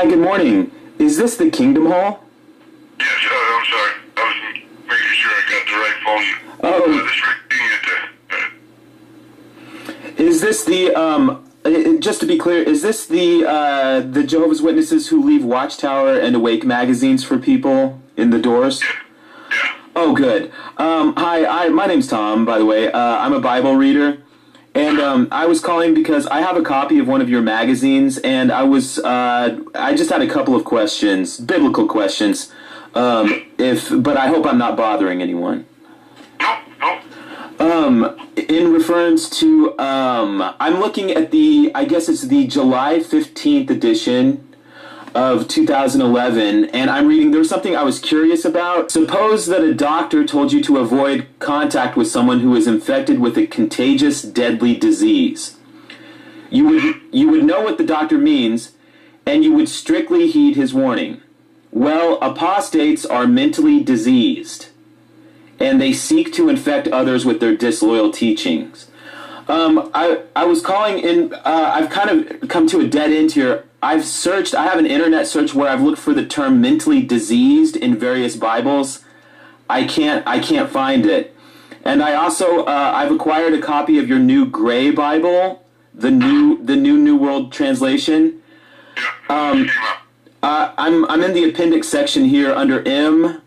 Hi, good morning. Is this the Kingdom Hall? Yes, I'm sorry. I was making sure I got the right phone. Is this the, just to be clear, is this the Jehovah's Witnesses who leave Watchtower and Awake magazines for people in the doors? Yeah. Oh, good. Hi, my name's Tom, by the way. I'm a Bible reader. And I was calling because I have a copy of one of your magazines, and I just had a couple of questions, biblical questions, but I hope I'm not bothering anyone. No. In reference to, I'm looking at I guess it's the July 15th edition of 2011, and I'm reading, there was something I was curious about. Suppose that a doctor told you to avoid contact with someone who is infected with a contagious, deadly disease. You would know what the doctor means, and you would strictly heed his warning. Well, apostates are mentally diseased, and they seek to infect others with their disloyal teachings. I was calling in, I've kind of come to a dead end here. I have an internet search where I've looked for the term mentally diseased in various Bibles. I can't find it. And I also, I've acquired a copy of your new Gray Bible, the New World Translation. I'm in the appendix section here under M.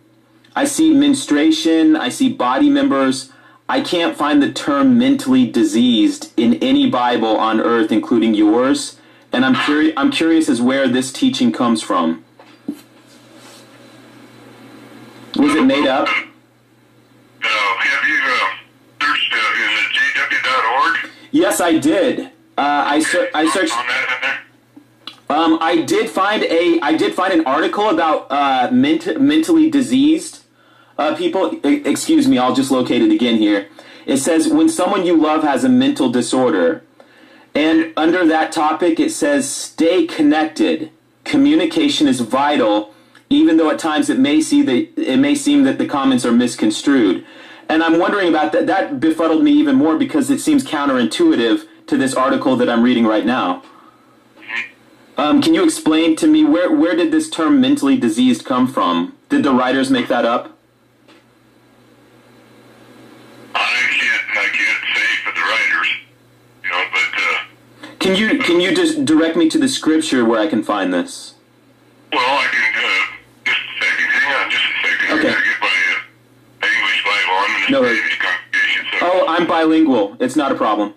I see menstruation, I see body members. I can't find the term mentally diseased in any Bible on earth, including yours. And I'm curious as where this teaching comes from. Was it made up? Have you searched in the jw.org? Yes, I did. I searched. On that in there? I did find an article about mentally diseased people. Excuse me, I'll just locate it again here. It says when someone you love has a mental disorder. And under that topic, it says, stay connected. Communication is vital, even though at times it may seem that the comments are misconstrued. And I'm wondering about that. That befuddled me even more because it seems counterintuitive to this article that I'm reading right now. Can you explain to me where did this term mentally diseased come from? Did the writers make that up? I can't say for the writers. But Can you just direct me to the scripture where I can find this? well, I can just a second. Hang on, just a second. Okay. I gotta get my English Bible. I'm in No the worries. Spanish congregation. So. Oh, I'm bilingual. It's not a problem.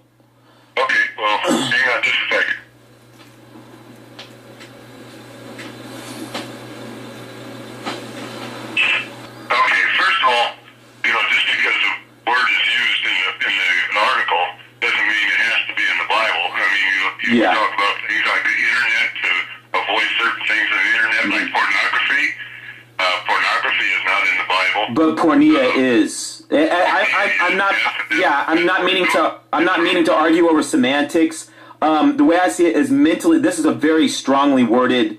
Okay. Well, hang on, just a second. Okay. First of all, just because the word is used in an article doesn't mean it has to be in the Bible. I mean, you Yeah. talk about things like the internet to avoid certain things on the internet, like pornography. Pornography is not in the Bible. But pornea is. I'm not. Yeah, I'm not meaning to argue over semantics. The way I see it is mentally. This is a very strongly worded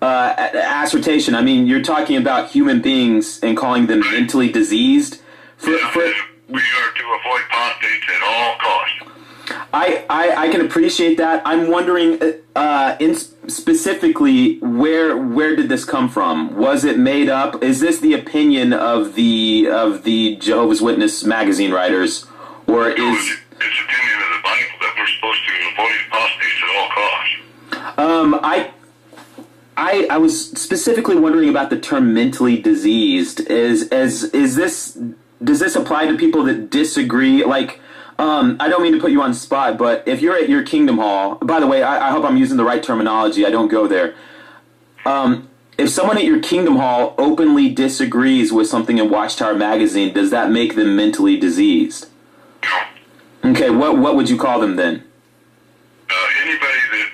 assertion. I mean, you're talking about human beings and calling them mentally diseased. We are to avoid apostates at all costs. I can appreciate that. I'm wondering, specifically, where did this come from? Was it made up? Is this the opinion of the Jehovah's Witness magazine writers, or is It's opinion of the Bible that we're supposed to avoid apostates at all costs. I was specifically wondering about the term mentally diseased. Does this apply to people that disagree? Like, I don't mean to put you on the spot, but if you're at your Kingdom Hall, by the way, I hope I'm using the right terminology. I don't go there. If someone at your Kingdom Hall openly disagrees with something in Watchtower magazine, does that make them mentally diseased? No. Okay, what would you call them then? Anybody that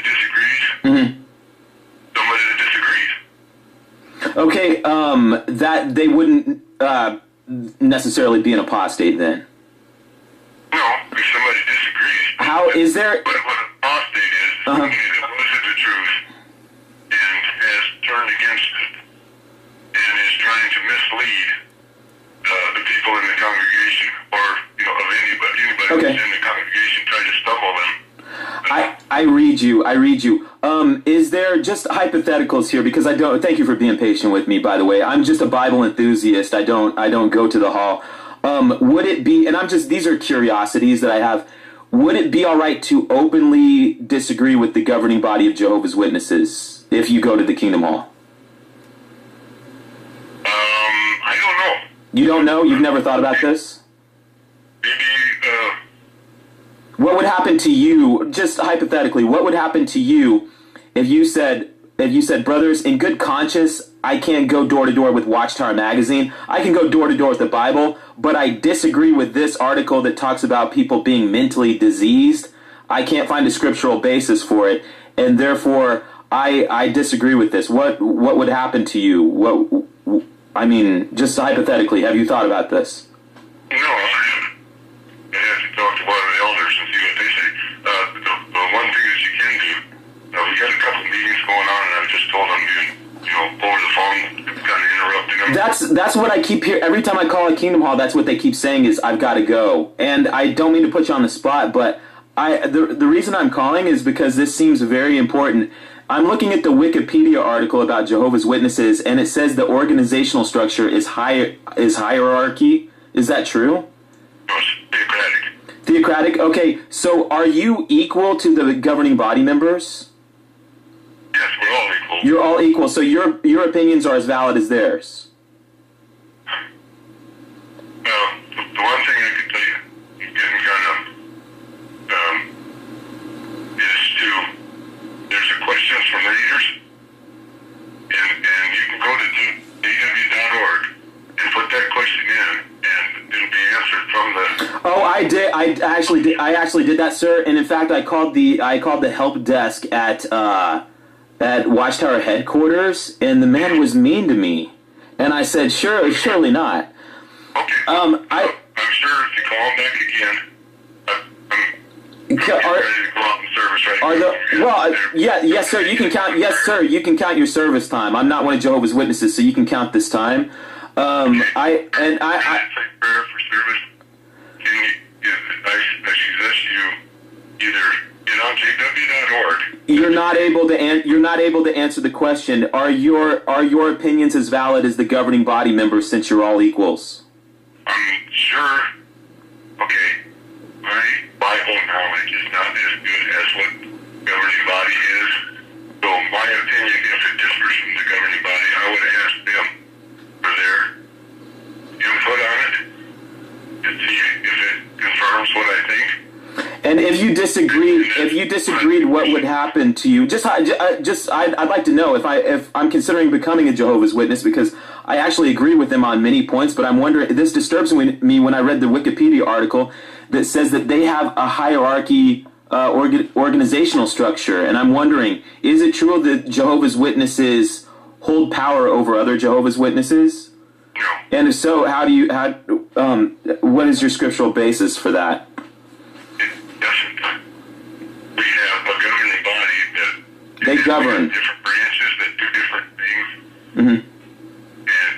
disagrees. Mm-hmm. Somebody that disagrees. Okay, that they wouldn't necessarily be an apostate then. No, if somebody disagrees. How is there? But what an apostate is somebody that was in the truth and has turned against it and is trying to mislead the people in the congregation, or of anybody Okay. who's in the congregation, trying to stumble them. I read you. Is there just hypotheticals here? Because I don't. Thank you for being patient with me. By the way, I'm just a Bible enthusiast. I don't go to the hall. Would it be? And these are curiosities that I have. Would it be all right to openly disagree with the governing body of Jehovah's Witnesses if you go to the Kingdom Hall? I don't know. You don't know? You've never thought about this? Maybe. What would happen to you, just hypothetically, what would happen to you if you said, brothers, in good conscience, I can't go door to door with Watchtower magazine. I can go door to door with the Bible, but I disagree with this article that talks about people being mentally diseased. I can't find a scriptural basis for it, and therefore I disagree with this. What would happen to you? Just hypothetically, have you thought about this? No, I haven't. I have to talk to one of the elders and see what they say. The one thing that you can do, we got a couple meetings going on, and I've just told them, over the phone, kind of interrupting them. That's what I keep hearing. Every time I call a Kingdom Hall, that's what they keep saying is, I've got to go. And I don't mean to put you on the spot, but the reason I'm calling is because this seems very important. I'm looking at the Wikipedia article about Jehovah's Witnesses, and it says the organizational structure is hierarchy. Is that true? No, it's theocratic. Theocratic? Okay, so are you equal to the governing body members? Yes, we're all equal. You're all equal, so your opinions are as valid as theirs. The one thing I could tell you, getting kind of, there's a questions from the readers, and you can go to aw.org and put that question in, and it'll be answered from the... Oh, I did. I actually did that, sir. And in fact, I called the help desk at Watchtower headquarters, and the man was mean to me. And I said, surely not. Okay. I'm sure if you call him back again, I'm ready to go out in service right now. Yes, sir. You can count. Yes, sir. You can count your service time. I'm not one of Jehovah's Witnesses, so you can count this time. Say prayer for service. I suggest you either get on jw.org. You're not able to answer the question. Are your opinions as valid as the governing body members, since you're all equals? I'm sure. Okay, my Bible knowledge is not as good as what governing body is. So my opinion, if it differs from the governing body, I would ask them for their input on it and see if it confirms what I think. And if you disagreed, what would happen to you? I'd like to know if I'm considering becoming a Jehovah's Witness, because I actually agree with them on many points, but I'm wondering, this disturbs me when I read the Wikipedia article that says that they have a hierarchy organizational structure, and I'm wondering, is it true that Jehovah's Witnesses hold power over other Jehovah's Witnesses? No. And if so, what is your scriptural basis for that? We have a governing body that they govern different branches that do different things. Mm-hmm. And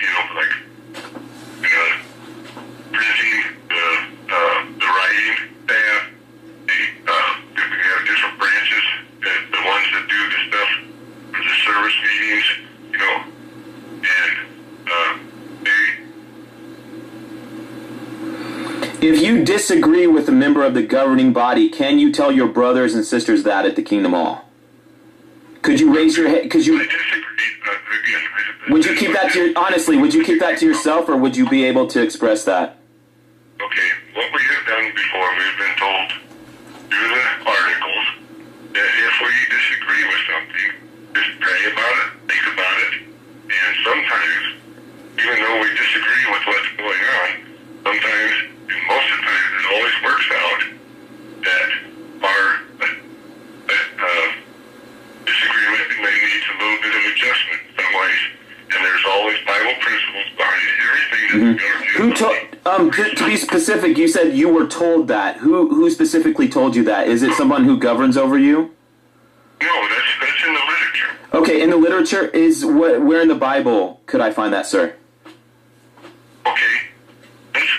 printing, the writing staff, we have different branches. The ones that do the stuff for the service meetings, and If you disagree with a member of the governing body, can you tell your brothers and sisters that at the Kingdom Hall? Could you raise your hand? I disagree. Would you keep that would you keep that to yourself, or would you be able to express that? Okay, what we have done before, we've been told through the articles that if we disagree with something, just pray about it, think about it, and sometimes, even though we disagree with what's going on, sometimes, and most of the time, it always works out that our disagreement may need a little bit of adjustment in some ways, and there's always Bible principles behind everything that to be specific, you said you were told that. Who specifically told you that? Is it someone who governs over you? No, that's in the literature. Okay, in the literature, where in the Bible could I find that, sir? Okay, let's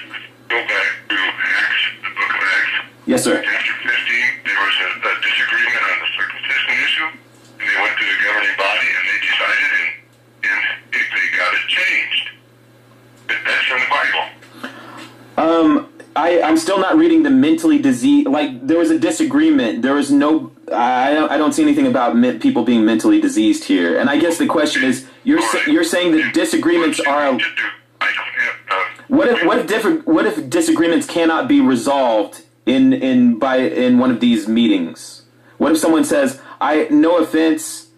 go back to Acts, the book of Acts. Yes, sir. Chapter 15, there was a disagreement on the I'm still not reading the mentally diseased. Like, there was a disagreement. There was no. I don't see anything about people being mentally diseased here. And I guess the question is, you're saying that disagreements are. What if disagreements cannot be resolved in one of these meetings? What if someone says, no offense,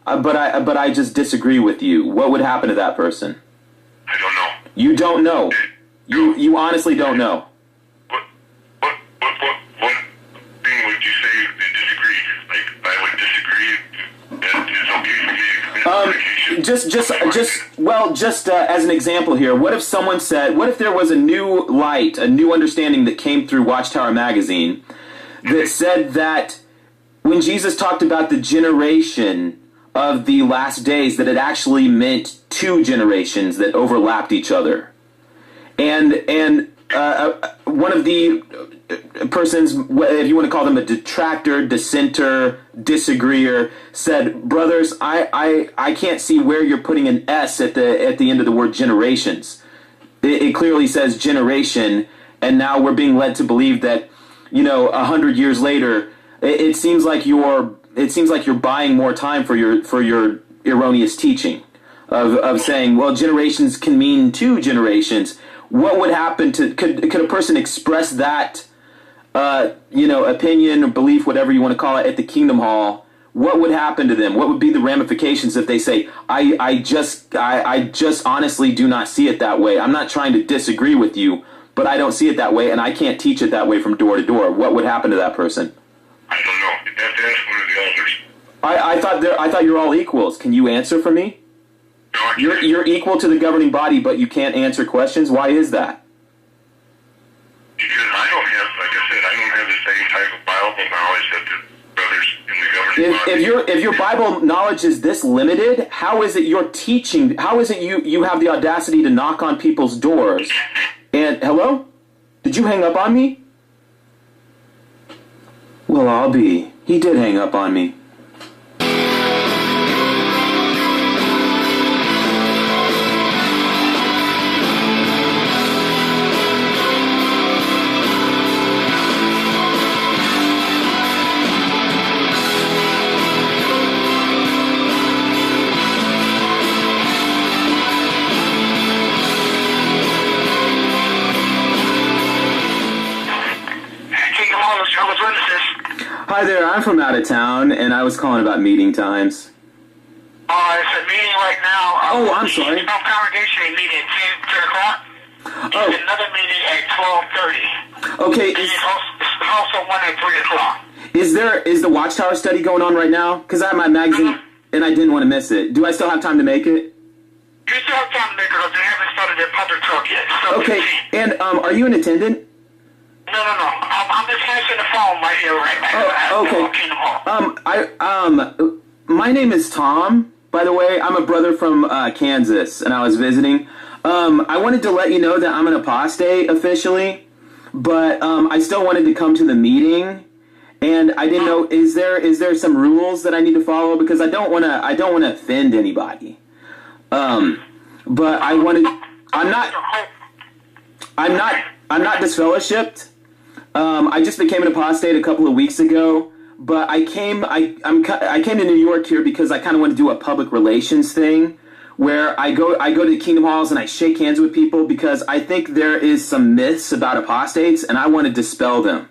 but I just disagree with you? What would happen to that person? I don't know. You don't know. You honestly don't know. What thing would you say you disagree? Like, I would disagree that it's okay for me to Just as an example here, what if there was a new light, a new understanding that came through Watchtower magazine that said that when Jesus talked about the generation of the last days, that it actually meant two generations that overlapped each other. And one of the persons, if you want to call them a detractor, dissenter, disagreeer, said, brothers, I can't see where you're putting an S at the end of the word generations. It clearly says generation, and now we're being led to believe that, 100 years later, it seems like you're buying more time for your erroneous teaching of saying, well, generations can mean two generations. What would happen could a person express that opinion or belief, whatever you want to call it, at the Kingdom Hall? What would happen to them? What would be the ramifications if they say, I just honestly do not see it that way. I'm not trying to disagree with you, but I don't see it that way, and I can't teach it that way from door to door. What would happen to that person? I don't know. You'd have to ask one of the elders. I thought you're all equals. Can you answer for me? No, You're equal to the governing body, but you can't answer questions. Why is that? Because I don't have the same type of Bible knowledge that the brothers in the governing body. If your Bible knowledge is this limited, how is it you're teaching? How is it you have the audacity to knock on people's doors? And hello? Did you hang up on me? Well, I'll be. He did hang up on me. Jehovah's Witnesses. Hi there, I'm from out of town, and I was calling about meeting times. It's a meeting right now. Oh, I'm sorry. Our congregation is meeting at 10 o'clock. Oh. There's another meeting at 12:30. Okay, And there's also one at 3 o'clock. is the Watchtower study going on right now? Because I have my magazine, and I didn't want to miss it. Do I still have time to make it? You still have time to make it because they haven't started their public talk yet. So Okay, and are you an attendant? No. I'm just answering the phone right here, right now. Oh, okay. My name is Tom, by the way. I'm a brother from Kansas, and I was visiting. I wanted to let you know that I'm an apostate officially, but I still wanted to come to the meeting, and I didn't know, is there some rules that I need to follow, because I don't want to offend anybody. But I'm not disfellowshipped. I just became an apostate a couple of weeks ago, but I came to New York here because I kind of want to do a public relations thing where I go to the Kingdom Halls and I shake hands with people, because I think there is some myths about apostates and I want to dispel them.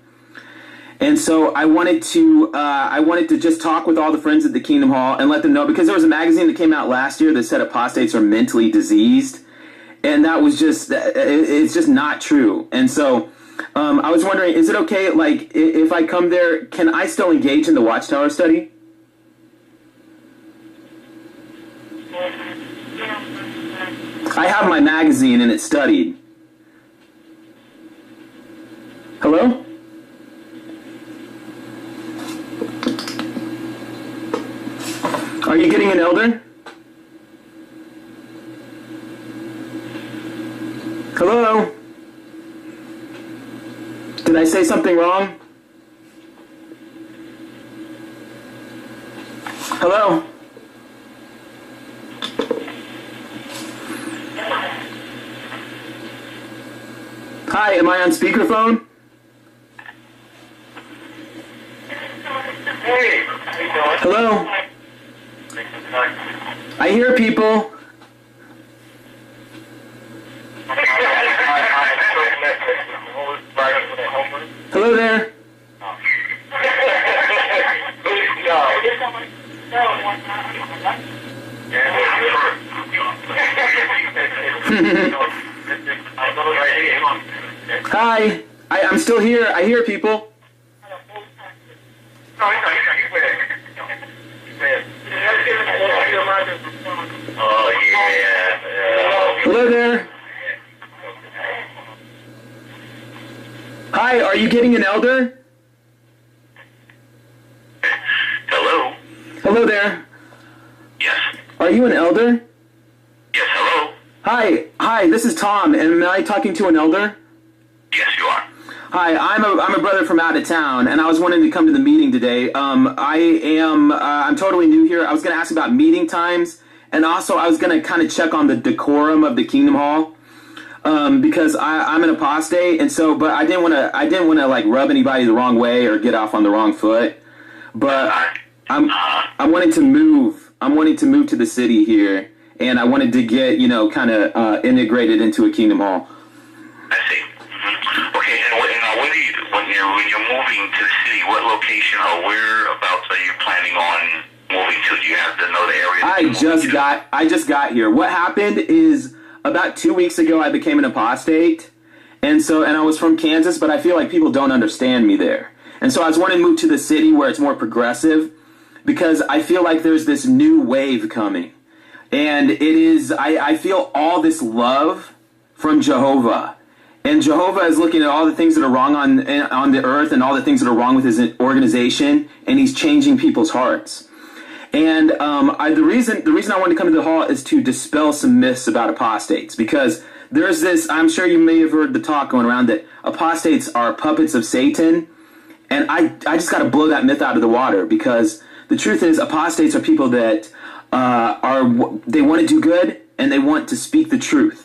And so I wanted to just talk with all the friends at the Kingdom Hall and let them know, because there was a magazine that came out last year that said apostates are mentally diseased, and that was it's just not true. And so I was wondering, is it okay, like, if I come there, can I still engage in the Watchtower study? I have my magazine and it's studied. Hello? Are you getting an elder? Hello? Did I say something wrong? Hello? Hi, am I on speakerphone? Hey. Hello? I hear people. Hello there. Hi. I'm still here. I hear people. Oh, yeah. Hello there. Hi, are you getting an elder? Hello? Hello there. Yes. Are you an elder? Yes, hello? Hi, this is Tom, and am I talking to an elder? Yes, you are. Hi, I'm a brother from out of town, and I was wanting to come to the meeting today. I'm totally new here. I was going to ask about meeting times, and also I was going to kind of check on the decorum of the Kingdom Hall, because I'm an apostate, and so, but I didn't want to like rub anybody the wrong way or get off on the wrong foot. But I'm wanting to move. I'm wanting to move to the city here, and I wanted to get kind of integrated into a Kingdom Hall. I see. Mm-hmm. Okay, and what do you do when you're moving to the city? What location or whereabouts are you planning on moving to? Do you have to know the area? I just got here. What happened is about 2 weeks ago I became an apostate, and I was from Kansas, but I feel like people don't understand me there, and so I was wanting to move to the city where it's more progressive, because I feel like there's this new wave coming, and it is I feel all this love from Jehovah. And Jehovah is looking at all the things that are wrong on the earth and all the things that are wrong with his organization, and he's changing people's hearts. And the reason I wanted to come to the hall is to dispel some myths about apostates, because there's this, I'm sure you may have heard the talk going around that apostates are puppets of Satan, and I just got to blow that myth out of the water, because the truth is apostates are people that they want to do good and they want to speak the truth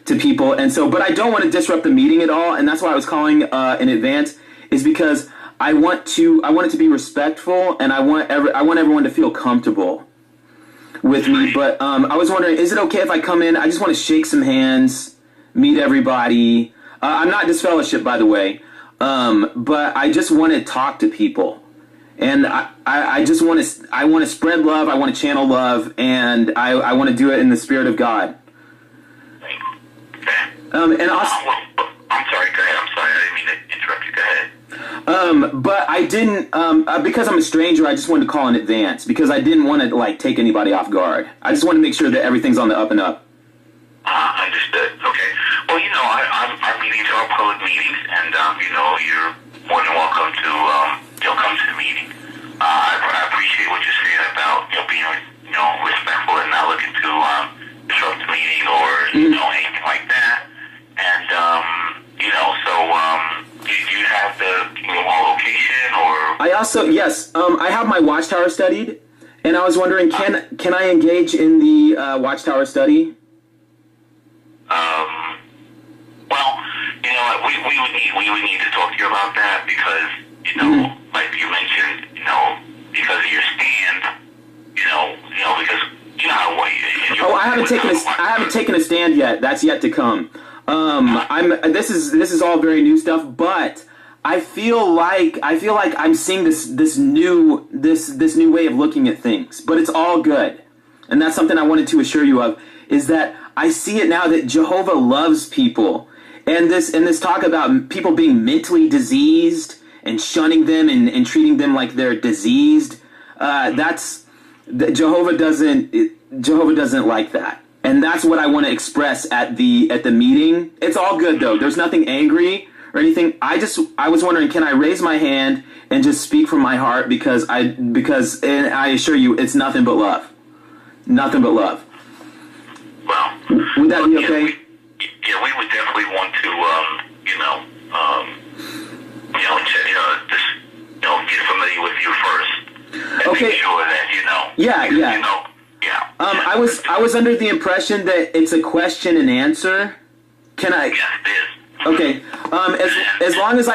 to people, and so, but I don't want to disrupt the meeting at all, and that's why I was calling in advance, is because I want it to be respectful, and I want everyone to feel comfortable with me. But I was wondering, is it okay if I come in? I just want to shake some hands, meet everybody. I'm not disfellowship, by the way, but I just want to talk to people, and I just want to spread love. I want to channel love, and I want to do it in the Spirit of God. And also, I'm sorry, go ahead. I'm sorry, I didn't mean to interrupt you. Go ahead. But I didn't, because I'm a stranger, I just wanted to call in advance, because I didn't want to, like, take anybody off guard. I just want to make sure that everything's on the up and up. Understood. Okay. Well, our meetings are public meetings, and, you're more than welcome to, come to the meeting. I appreciate what you're saying about, being, respectful and not looking to, disrupt the meeting or, anything like that. And, do you have the location or? I also, yes, I have my Watchtower studied, and I was wondering, can I engage in the Watchtower study? Well, we would need to talk to you about that, because, like you mentioned, because of your stand, because, I haven't taken a stand yet. That's yet to come. This is all very new stuff, but I feel like I'm seeing this new way of looking at things, but it's all good. And that's something I wanted to assure you of, is that I see it now that Jehovah loves people. And this talk about people being mentally diseased and shunning them and treating them like they're diseased, Jehovah doesn't like that. And that's what I want to express at the meeting. It's all good though. There's nothing angry or anything. I was wondering, can I raise my hand and just speak from my heart, because and I assure you it's nothing but love. Nothing but love. Well, would that be okay? We would definitely want to just get familiar with you first. And okay. Make sure that Yeah. I was under the impression that it's a question and answer. Can I? Yes, it is. Okay. As long as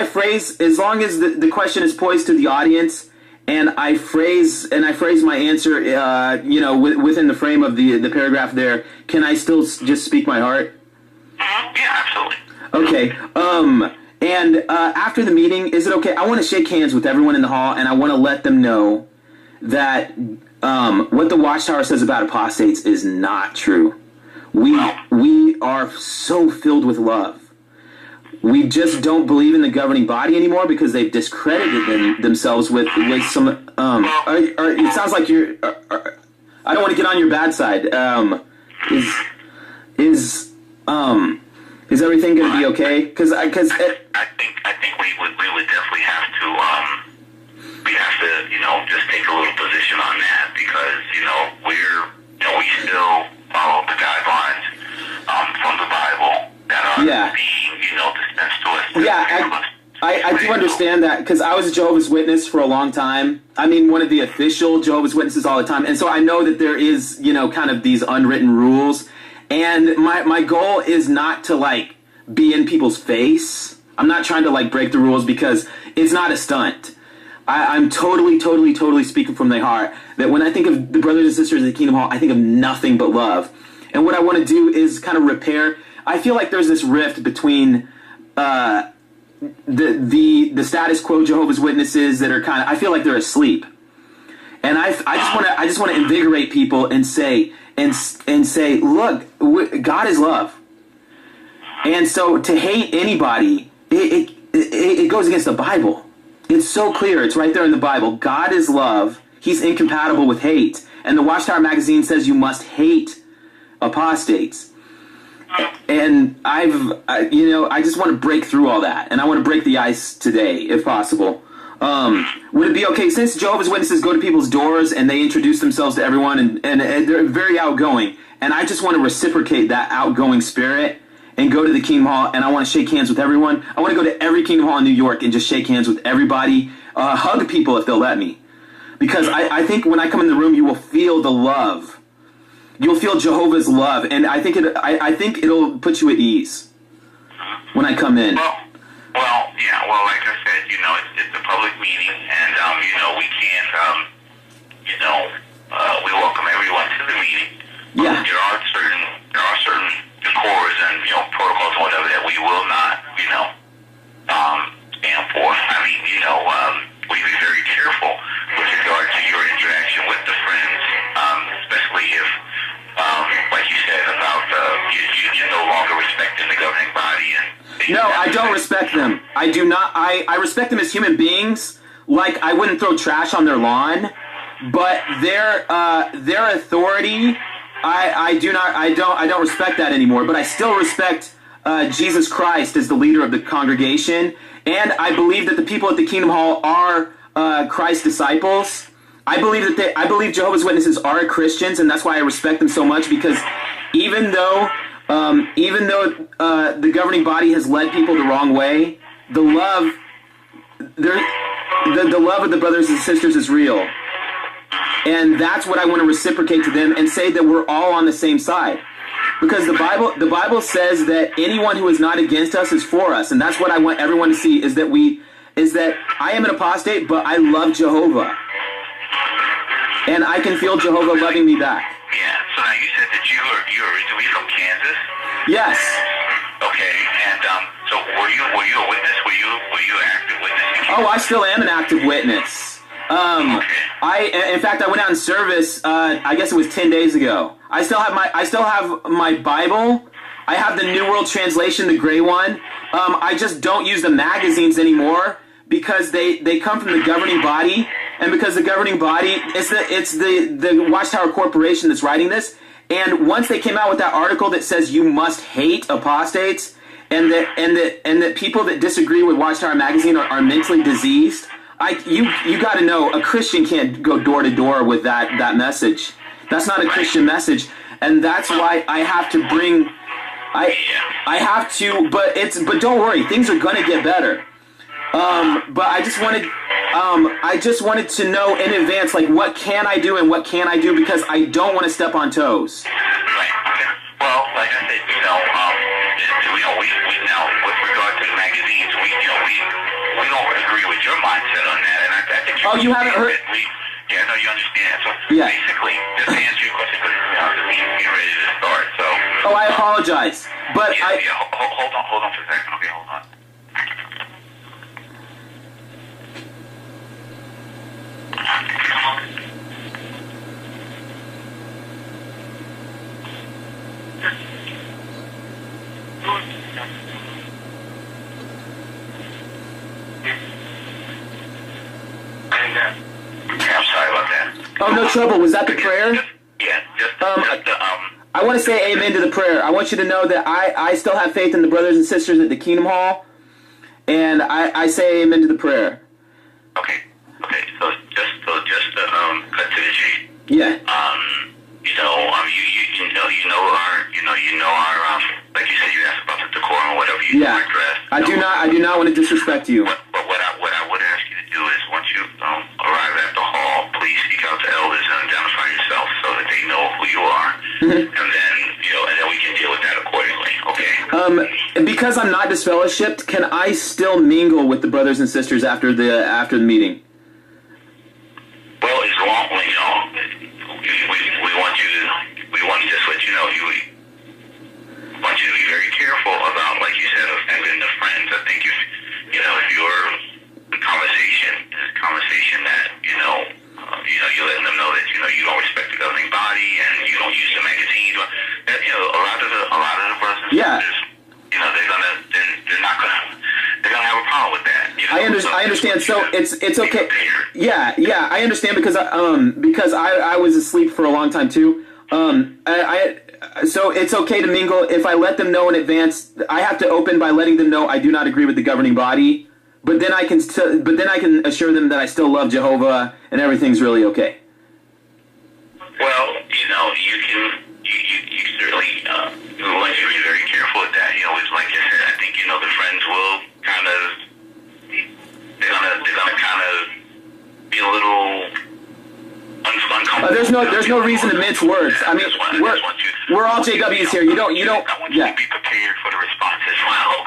the question is poised to the audience, and I phrase my answer, within the frame of the paragraph there, can I still just speak my heart? Yeah, absolutely. Okay. And after the meeting, is it okay? I want to shake hands with everyone in the hall, and I want to let them know that what the Watchtower says about apostates is not true. We are so filled with love. We just don't believe in the governing body anymore because they've discredited themselves with some. It sounds like you're. I don't want to get on your bad side. Is everything going to be okay? Because I think we would definitely have to just take a little position on that because we still follow the guidelines from the Bible that are being dispensed to us. Yeah, I do understand that because I was a Jehovah's Witness for a long time. I mean, one of the official Jehovah's Witnesses all the time, and so I know that there is kind of these unwritten rules. And my goal is not to be in people's face. I'm not trying to break the rules because it's not a stunt. I'm totally speaking from the heart that when I think of the brothers and sisters of the Kingdom Hall, I think of nothing but love. And what I want to do is kind of repair. I feel like there's this rift between the status quo Jehovah's Witnesses that are I feel like they're asleep. And I just want to invigorate people and say, look, God is love. And so to hate anybody, it goes against the Bible. It's so clear. It's right there in the Bible. God is love. He's incompatible with hate. And the Watchtower magazine says you must hate apostates. And I just want to break through all that. And I want to break the ice today, if possible. Would it be okay, since Jehovah's Witnesses go to people's doors and they introduce themselves to everyone and they're very outgoing, and I just want to reciprocate that outgoing spirit and go to the Kingdom Hall and I want to shake hands with everyone. I want to go to every Kingdom Hall in New York and just shake hands with everybody, hug people if they'll let me. Because I think when I come in the room, you will feel the love. You'll feel Jehovah's love, and I think it'll put you at ease when I come in. Well, like I said, it's a public meeting, and we can't, we welcome everyone to the meeting. Yeah. There are certain decors and protocols and whatever that we will not, stand for. I mean, we be very careful with regard to your interaction with the friends, especially if, like you said about you're no longer respecting the governing body and. No, I don't respect them. I do not. I respect them as human beings. Like I wouldn't throw trash on their lawn, but their authority, I don't respect that anymore. But I still respect Jesus Christ as the leader of the congregation, and I believe that the people at the Kingdom Hall are Christ's disciples. I believe Jehovah's Witnesses are Christians, and that's why I respect them so much because even though the governing body has led people the wrong way, the love of the brothers and sisters is real. And that's what I want to reciprocate to them and say that we're all on the same side. Because the Bible says that anyone who is not against us is for us. And that's what I want everyone to see is that I am an apostate, but I love Jehovah. And I can feel Jehovah loving me back. Yeah, so now you said that you're originally from Kansas? Yes. Okay, and so were you a witness? Were you an active witness? Oh, I still am an active witness. In fact, I went out in service. I guess it was 10 days ago. I still have my Bible. I have the New World Translation, the gray one. I just don't use the magazines anymore because they come from the governing body, and because the governing body it's the Watchtower Corporation that's writing this. And once they came out with that article that says you must hate apostates, and that people that disagree with Watchtower magazine are mentally diseased. You got to know a Christian can't go door to door with that message. That's not a Christian message, and that's why I have to bring. I have to, but don't worry, things are gonna get better. But I just wanted to know in advance, like, what can I do and what can't I do, because I don't want to step on toes. Right. Well, like I said, we now with regard we don't agree with your mindset on that, and I think you haven't heard. Yeah, no, you understand. So Yeah. basically, just to answer your question, because the meeting's getting ready to start. So. Oh, I apologize, but Hold on for a second. Okay, hold on. I'm sorry about that. Oh, no trouble. Was that the prayer? Yeah, I want to say amen to the prayer. I want you to know that I still have faith in the brothers and sisters at the Kingdom Hall, and I say amen to the prayer. Okay. So just to cut to the chase. Yeah. You know our like you said, you asked about the decorum or whatever you dress. I do not want to disrespect you. But what I would ask you to do is once you arrive at the hall, please seek out the elders and identify yourself so that they know who you are, and then we can deal with that accordingly. Okay. Because I'm not disfellowshipped, can I still mingle with the brothers and sisters after the meeting? Well, as long we want to just let you know we want you to be very careful about, like you said, offending the friends. I think if your conversation is a conversation that you're letting them know that you don't respect the governing body and you don't use the magazines. That a lot of the brothers and sisters, they're gonna have a problem with that. I understand. So it's okay. Yeah, I understand because I was asleep for a long time too. So it's okay to mingle if I let them know in advance. I have to open by letting them know I do not agree with the governing body, but then I can assure them that I still love Jehovah and everything's really okay. Well, you certainly we want you to be very careful with that. It's like I said, I think the friends will kind of they're gonna kind of be a little uncomfortable. There's no reason to mince words. I mean, we're all JWs here. You don't. I want you to be prepared for the response as well.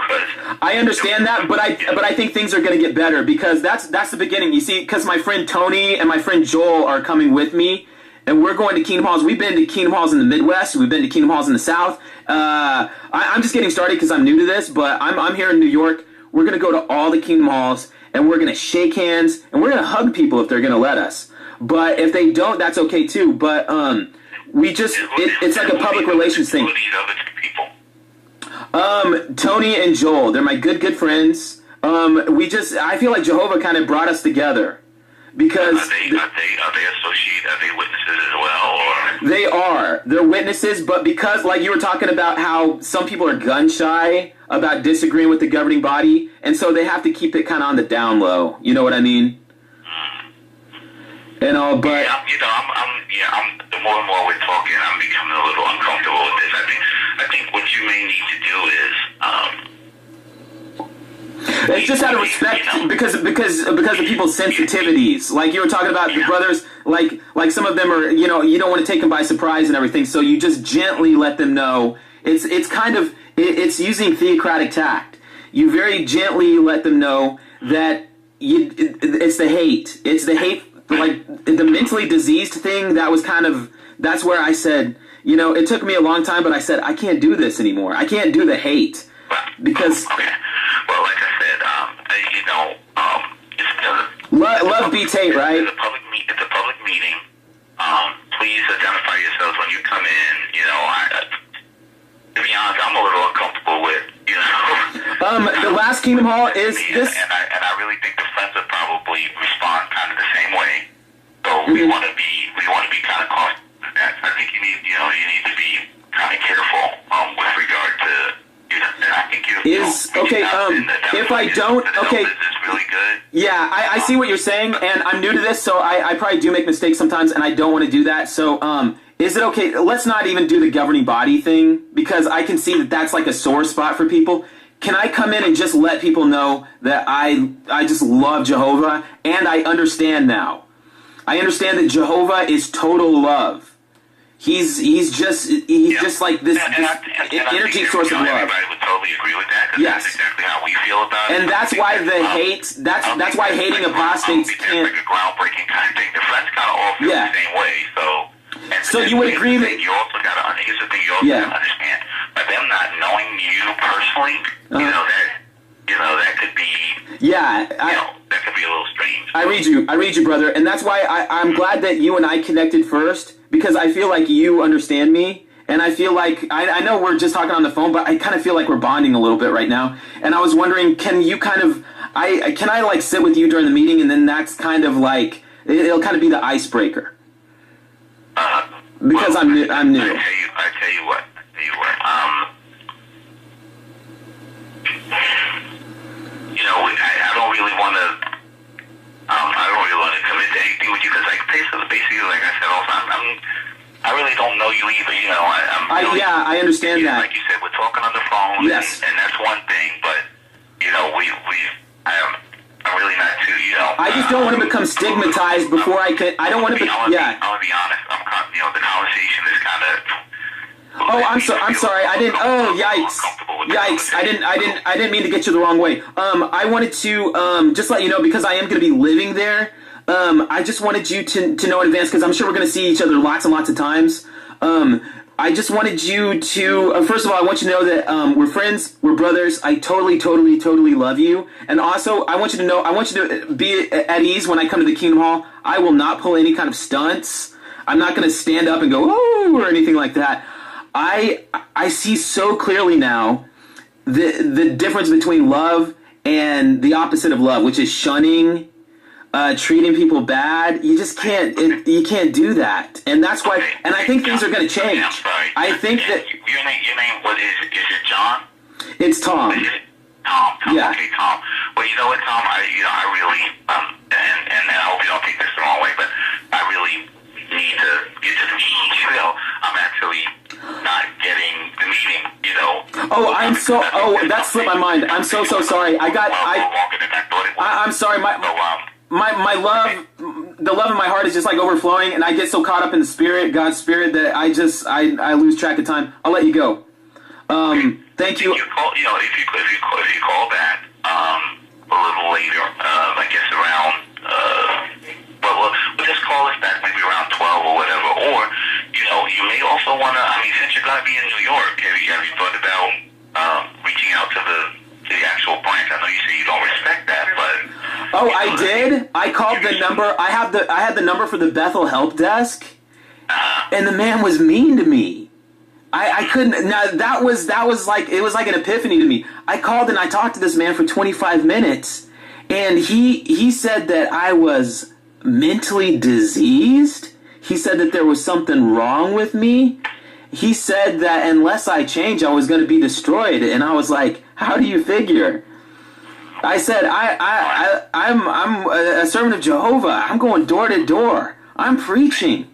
I understand that, but I think things are going to get better because that's the beginning. You see, because my friend Tony and my friend Joel are coming with me, and we're going to Kingdom Halls. We've been to Kingdom Halls in the Midwest. We've been to Kingdom Halls in the South. I'm just getting started because I'm new to this, but I'm here in New York. We're going to go to all the Kingdom Halls, and we're going to shake hands, and we're going to hug people if they're going to let us. But if they don't, that's okay too. But it's like a public relations thing. Tony and Joel, they're my good friends. I feel like Jehovah kind of brought us together because are they associated? Are they witnesses as well? Or? They are. They're witnesses, but because like you were talking about how some people are gun shy about disagreeing with the governing body, and so they have to keep it kind of on the down low. You know what I mean? And all, but I'm the more and more we're talking, I'm becoming a little uncomfortable with this. I think what you may need to do is it's just out of respect because of people's sensitivities. Like you were talking about the brothers, like some of them are, you don't want to take them by surprise and everything, so you just gently let them know. It's kind of it's using theocratic tact. You very gently let them know that it's the hate. It's the hate. Like the mentally diseased thing, that's where I said, it took me a long time, but I said, I can't do this anymore. I can't do the hate because. Okay. Well, like I said, it's love beats hate, right? It's a public meeting. Please identify yourselves when you come in. To be honest, I'm a little uncomfortable with, The last Kingdom Hall is this. And I really think the friends would probably respond kind of the same way. So we want to be kind of cautious with that. I think you need to be kind of careful with regard to. And I think if I don't, okay. Is really good. Yeah, I see what you're saying, and I'm new to this, so I probably do make mistakes sometimes, and I don't want to do that. So, is it okay? Let's not even do the governing body thing because I can see that that's like a sore spot for people. Can I come in and just let people know that I just love Jehovah, and I understand now. I understand that Jehovah is total love. He's just like this energy source of love. Everybody would totally agree with that. Yes. That's exactly how we feel feel about it. And that's why the hate. That's why hating apostates can't. It's like a groundbreaking kind of thing. The friends kind of all feel the same way. So you would agree that you also got to. Here's the thing. You also got to understand. By them not knowing you personally, that could be. Yeah. That could be a little strange. I read you, brother, and that's why I'm glad that you and I connected first, because I feel like you understand me. And I feel like, I know we're just talking on the phone, but I kind of feel like we're bonding a little bit right now. And I was wondering, can you kind of, can I like sit with you during the meeting, and then that's kind of like, it'll kind of be the icebreaker? Because I'm new. I tell you what. I don't really want to. I don't really want to commit to anything with you, because, like, basically, like I said, also, I really don't know you either. I understand that. Like you said, we're talking on the phone. Yes. And that's one thing, but I'm really not too. I just don't want to become stigmatized before I can. I don't want to be. Yeah. I'm gonna be honest. The conversation is kind of. Oh, I'm sorry. I didn't. Oh, yikes! Yikes! I didn't mean to get you the wrong way. I wanted to just let you know, because I am going to be living there. I just wanted you to know in advance, because I'm sure we're going to see each other lots and lots of times. I just wanted you to, first of all, I want you to know that we're friends, we're brothers. I totally love you. And also, I want you to know, I want you to be at ease when I come to the Kingdom Hall. I will not pull any kind of stunts. I'm not going to stand up and go, oh, or anything like that. I see so clearly now the difference between love and the opposite of love, which is shunning, treating people bad. You just can't. You can't do that, and that's why. And I think things are going to change. I'm sorry. I think that your name. What is it? Is it John? It's Tom. Is it Tom? Yeah. Okay, Tom. Well, you know what, Tom? I really and I hope you don't take this the wrong way, but I really need to get to the meeting. I'm actually not getting the meeting. Oh, I'm so. Oh, that slipped my mind. I'm so sorry. Longer than I thought it was. I'm sorry. My love, the love in my heart is just like overflowing, and I get so caught up in the spirit, God's spirit, that I lose track of time. I'll let you go. Thank you. If you call back a little later, I guess around we'll just call us back maybe around 12 or whatever. Or you may also want to. I mean, since you're gonna be in New York, have you thought about reaching out to the actual branch? I know you say you don't respect that, but. Oh, I did. I called the number. I had the number for the Bethel help desk, and the man was mean to me. I couldn't. Now that was like, it was like an epiphany to me. I called and I talked to this man for 25 minutes, and he said that I was mentally diseased. He said that there was something wrong with me. He said that unless I change, I was going to be destroyed. And I was like, how do you figure? I said, I'm a servant of Jehovah. I'm going door to door. I'm preaching.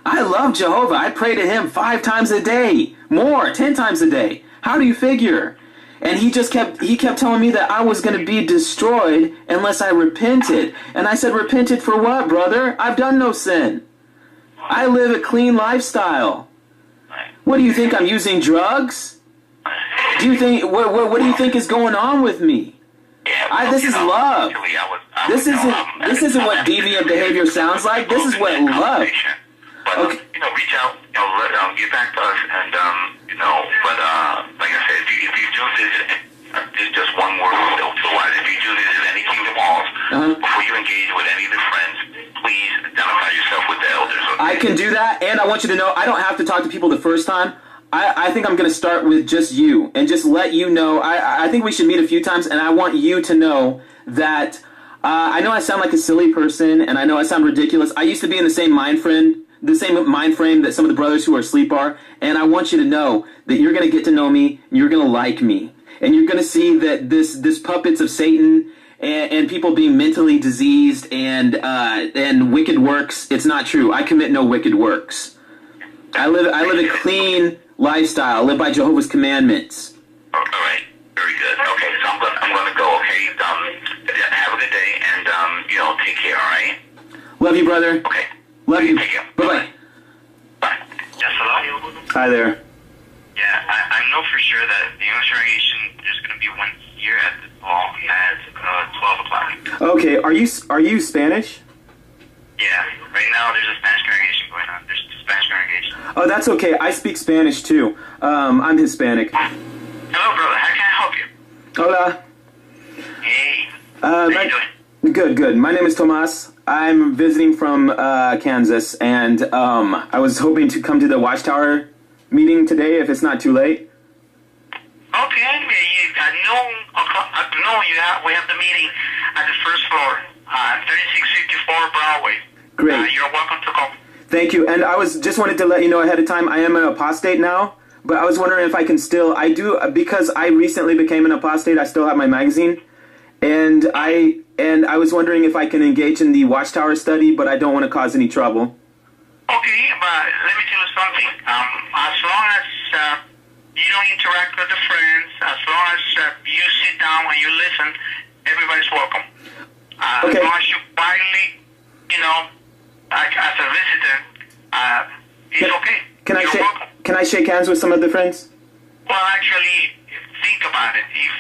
I love Jehovah. I pray to him 5 times a day, more, 10 times a day. How do you figure? And he kept telling me that I was going to be destroyed unless I repented. And I said, repented for what, brother? I've done no sin. I live a clean lifestyle. What do you think? I'm using drugs? Do you think what do you think is going on with me? This is love. This isn't what deviant behavior sounds like. This is what love. But okay. Reach out, get back to us, and but like I said, if you do visit, just one word to why. If you do visit any Kingdom Halls, before you engage with any of the friends, please identify yourself with the elders. Okay? I can do that, and I want you to know I don't have to talk to people the first time. I think I'm going to start with just you and just let you know. I think we should meet a few times, and I want you to know that I know I sound like a silly person, and I know I sound ridiculous. I used to be in the same mind frame that some of the brothers who are asleep are, and I want you to know that you're going to get to know me, and you're going to like me, and you're going to see that this puppets of Satan and people being mentally diseased and wicked works, it's not true. I commit no wicked works. I live a clean lifestyle. I live by Jehovah's commandments. All right, very good. Okay, so I'm gonna go. Okay, have a good day, and take care. All right. Love you, brother. Okay. Love you. Thank you. Bye-bye. Bye. Yes, hello? Hi there. Yeah, I know for sure that the English congregation, there's going to be one here at this hall, Okay, are you Spanish? Yeah, right now there's a Spanish congregation going on. There's a Spanish congregation. Oh, that's okay. I speak Spanish too. I'm Hispanic. Hello, brother. How can I help you? Hola. Hey. How you doing? Good. My name is Tomas. I'm visiting from Kansas, and I was hoping to come to the Watchtower meeting today, if it's not too late. Okay, at noon we have the meeting at the first floor, 3654 Broadway. Great. You're welcome to come. Thank you. And I just wanted to let you know ahead of time, I am an apostate now, but I was wondering if I can still, because I recently became an apostate, I still have my magazine, and I was wondering if I can engage in the Watchtower study, but I don't want to cause any trouble. Okay, but let me tell you something. As long as you don't interact with the friends, as long as you sit down and you listen, everybody's welcome. Okay. As long as you quietly, as a visitor, it's okay. Can I shake hands with some of the friends? Well, actually, think about it. If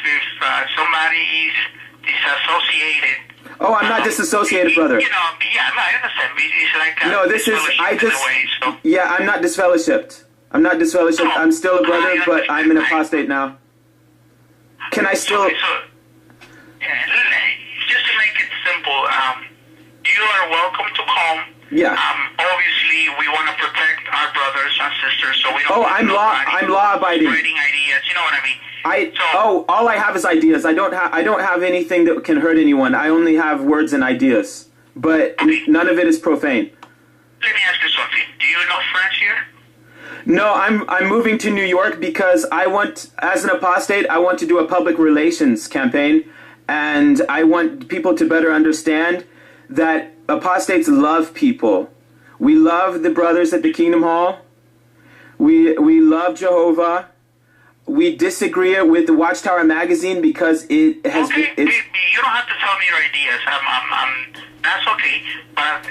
somebody is disassociated. Oh, I'm not disassociated, brother. Yeah, I understand. It's like no, this is I'm not disfellowshipped. I'm not disfellowshipped. No, I'm still a brother, but I'm an apostate now. Can I still? Just to make it simple, you are welcome to come. Yeah. Obviously, we want to protect our brothers and sisters, so we don't. Oh, I'm law abiding. Spreading ideas, you know what I mean? All I have is ideas. I don't have anything that can hurt anyone. I only have words and ideas, but none of it is profane. Let me ask you something. Do you know French here? No, I'm moving to New York because as an apostate, I want to do a public relations campaign, and I want people to better understand that apostates love people. We love the brothers at the Kingdom Hall. We love Jehovah. We disagree with the Watchtower magazine because it has. Okay, you don't have to tell me your ideas. That's okay. But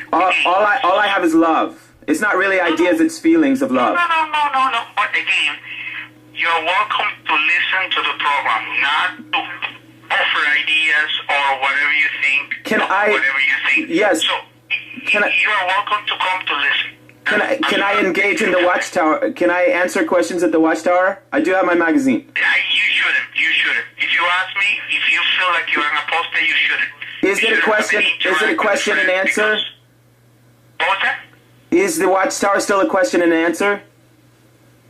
all I have is love. It's not really ideas; it's feelings of love. No. But again, you're welcome to listen to the program, not to offer ideas or whatever you think. Whatever you think. Yes. So you're welcome to come to listen. Can I engage in the Watchtower? Can I answer questions at the Watchtower? I do have my magazine. You shouldn't. If you ask me, if you feel like you're an apostate, you shouldn't. Is it a question and answer? What was that? Is the Watchtower still a question and answer?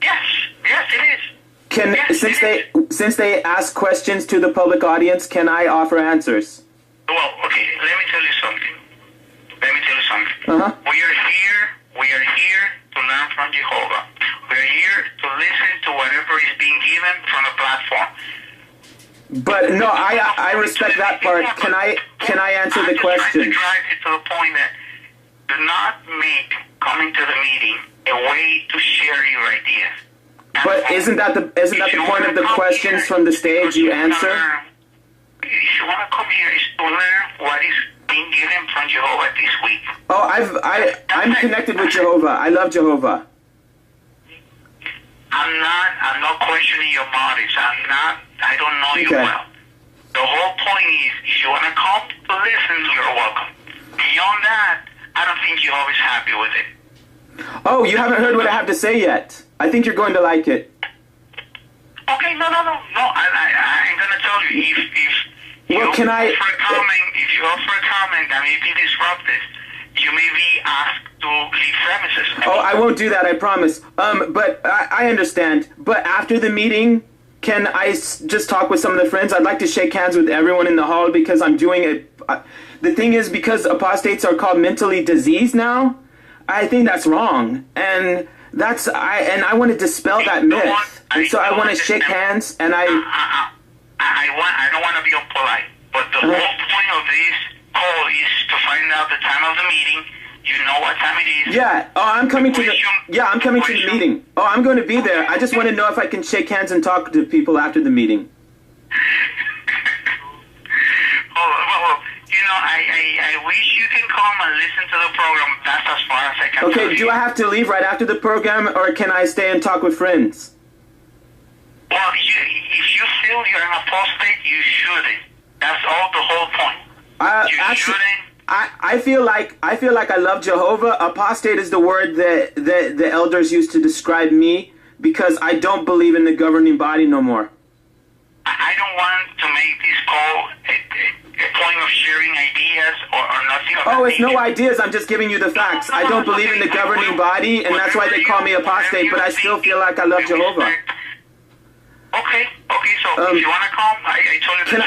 Yes, it is. Since they ask questions to the public audience, can I offer answers? Well, okay. Let me tell you something. Uh-huh. We are here to learn from Jehovah. We are here to listen to whatever is being given from the platform. But no, I respect that part. Can I answer the question? I'm just trying to drive you to the point that do not make coming to the meeting a way to share your ideas. But isn't that the point of the questions from the stage you answer? If you want to come here, is to learn what is being given from Jehovah this week. Oh, I'm connected with Jehovah. I love Jehovah. I'm not questioning your motives. I don't know you well. The whole point is, if you want to come to listen, you're welcome. Beyond that, I don't think Jehovah is happy with it. Oh, you haven't heard what I have to say yet. I think you're going to like it. Okay, no. I ain't gonna tell you if you offer a comment that may be disruptive, you may be asked to leave premises. Oh, I won't do that, I promise. But I understand. But after the meeting, can I just talk with some of the friends? I'd like to shake hands with everyone in the hall because I'm doing it. The thing is, because apostates are called mentally diseased now, I think that's wrong. And I want to dispel that myth. And so I want to shake hands, and I don't want to be impolite, but the whole point of this call is to find out the time of the meeting. You know what time it is. Yeah. Oh, I'm coming to the meeting. Oh, I'm going to be there. I just want to know if I can shake hands and talk to people after the meeting. I wish you can come and listen to the program. That's as far as I can. Okay, do I have to leave right after the program, or can I stay and talk with friends? Well, if you feel you're an apostate, you shouldn't. That's all the whole point. Actually, I feel like I love Jehovah. Apostate is the word that the elders used to describe me because I don't believe in the governing body no more. I don't want to make this call a point of sharing ideas or nothing. Oh, it's no ideas. I'm just giving you the facts. I don't believe in the governing body, and that's why they call me apostate. But I still feel like I love Jehovah. Okay. So if you want to come, I told you.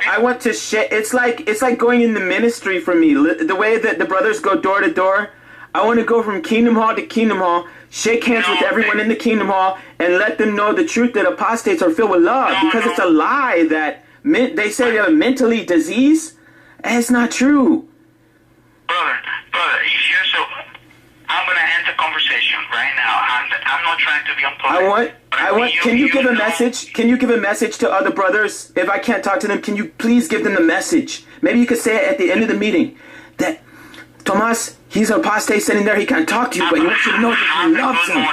I want to share. It's like going in the ministry for me. The way that the brothers go door to door. I want to go from Kingdom Hall to Kingdom Hall, shake hands with everyone in the Kingdom Hall, and let them know the truth that apostates are filled with love. Because it's a lie that they say they're mentally diseased. It's not true. Brother, if you're so, I'm gonna end the conversation right now. I'm not trying to be unpolite. I want. Can you give a message? Can you give a message to other brothers? If I can't talk to them, can you please give them the message? Maybe you could say it at the end of the meeting that Tomas, he's an apostate sitting there. He can't talk to you, but he wants you to know that he loves him. I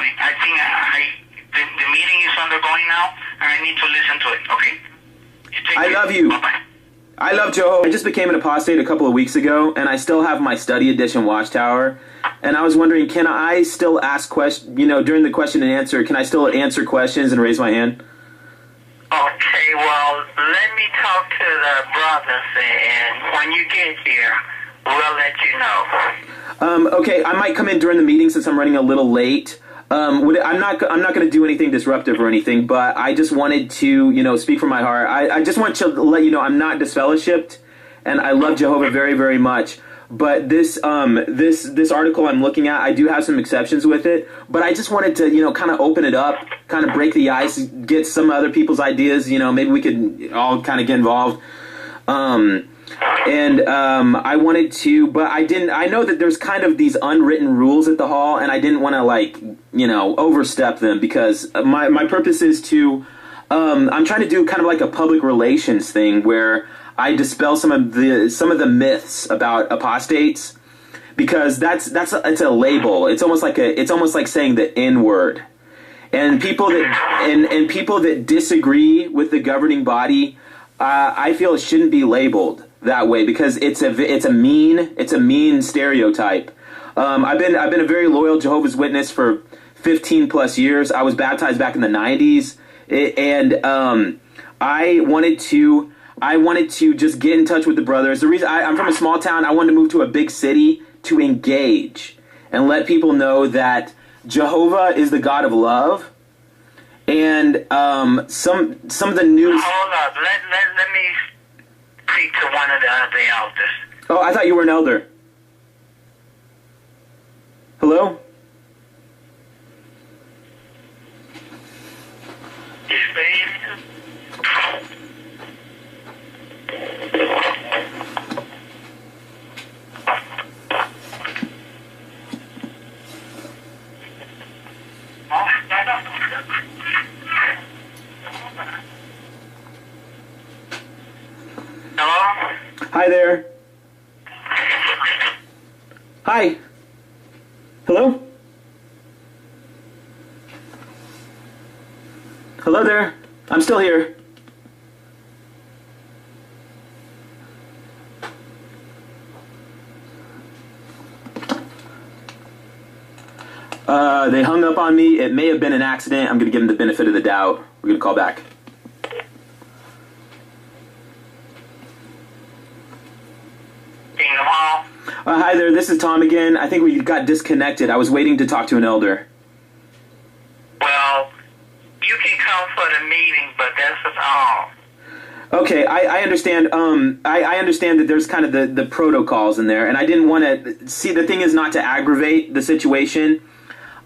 think the meeting is undergoing now, and I need to listen to it. Okay. I love you. Bye-bye. I love Jehovah. I just became an apostate a couple of weeks ago, and I still have my study edition Watchtower. And I was wondering, can I still ask questions, during the question and answer, can I still answer questions and raise my hand? Okay, well, let me talk to the brothers, and when you get here, we'll let you know. Okay, I might come in during the meeting since I'm running a little late. I'm not going to do anything disruptive or anything, but I just wanted to, speak from my heart. I just want to let you know I'm not disfellowshipped, and I love Jehovah very, very much. But this article I'm looking at, I do have some exceptions with it. But I just wanted to, kind of open it up, kind of break the ice, get some other people's ideas. Maybe we could all kind of get involved. I wanted to, but I didn't. I know that there's kind of these unwritten rules at the hall, and I didn't want to overstep them because my purpose is to. I'm trying to do kind of like a public relations thing where I dispel some of the myths about apostates because it's a label. It's almost like saying the N word, and people that disagree with the governing body, I feel it shouldn't be labeled that way because it's a mean stereotype. I've been a very loyal Jehovah's Witness for 15 plus years. I was baptized back in the 90s, and I wanted to just get in touch with the brothers. The reason I'm from a small town, I wanted to move to a big city to engage and let people know that Jehovah is the God of love. And some of the news. Hold up, let me speak to one of the elders. Oh, I thought you were an elder. Hello? Hello? Hi there. Hi. Hello? Hello there. I'm still here. They hung up on me. It may have been an accident. I'm going to give them the benefit of the doubt. We're going to call back. Kingdom Hall? Hi there. This is Tom again. I think we got disconnected. I was waiting to talk to an elder. Well, you can come for the meeting, but that's all. Okay, I understand. I understand that there's kind of the protocols in there, and I didn't want to see. The thing is not to aggravate the situation.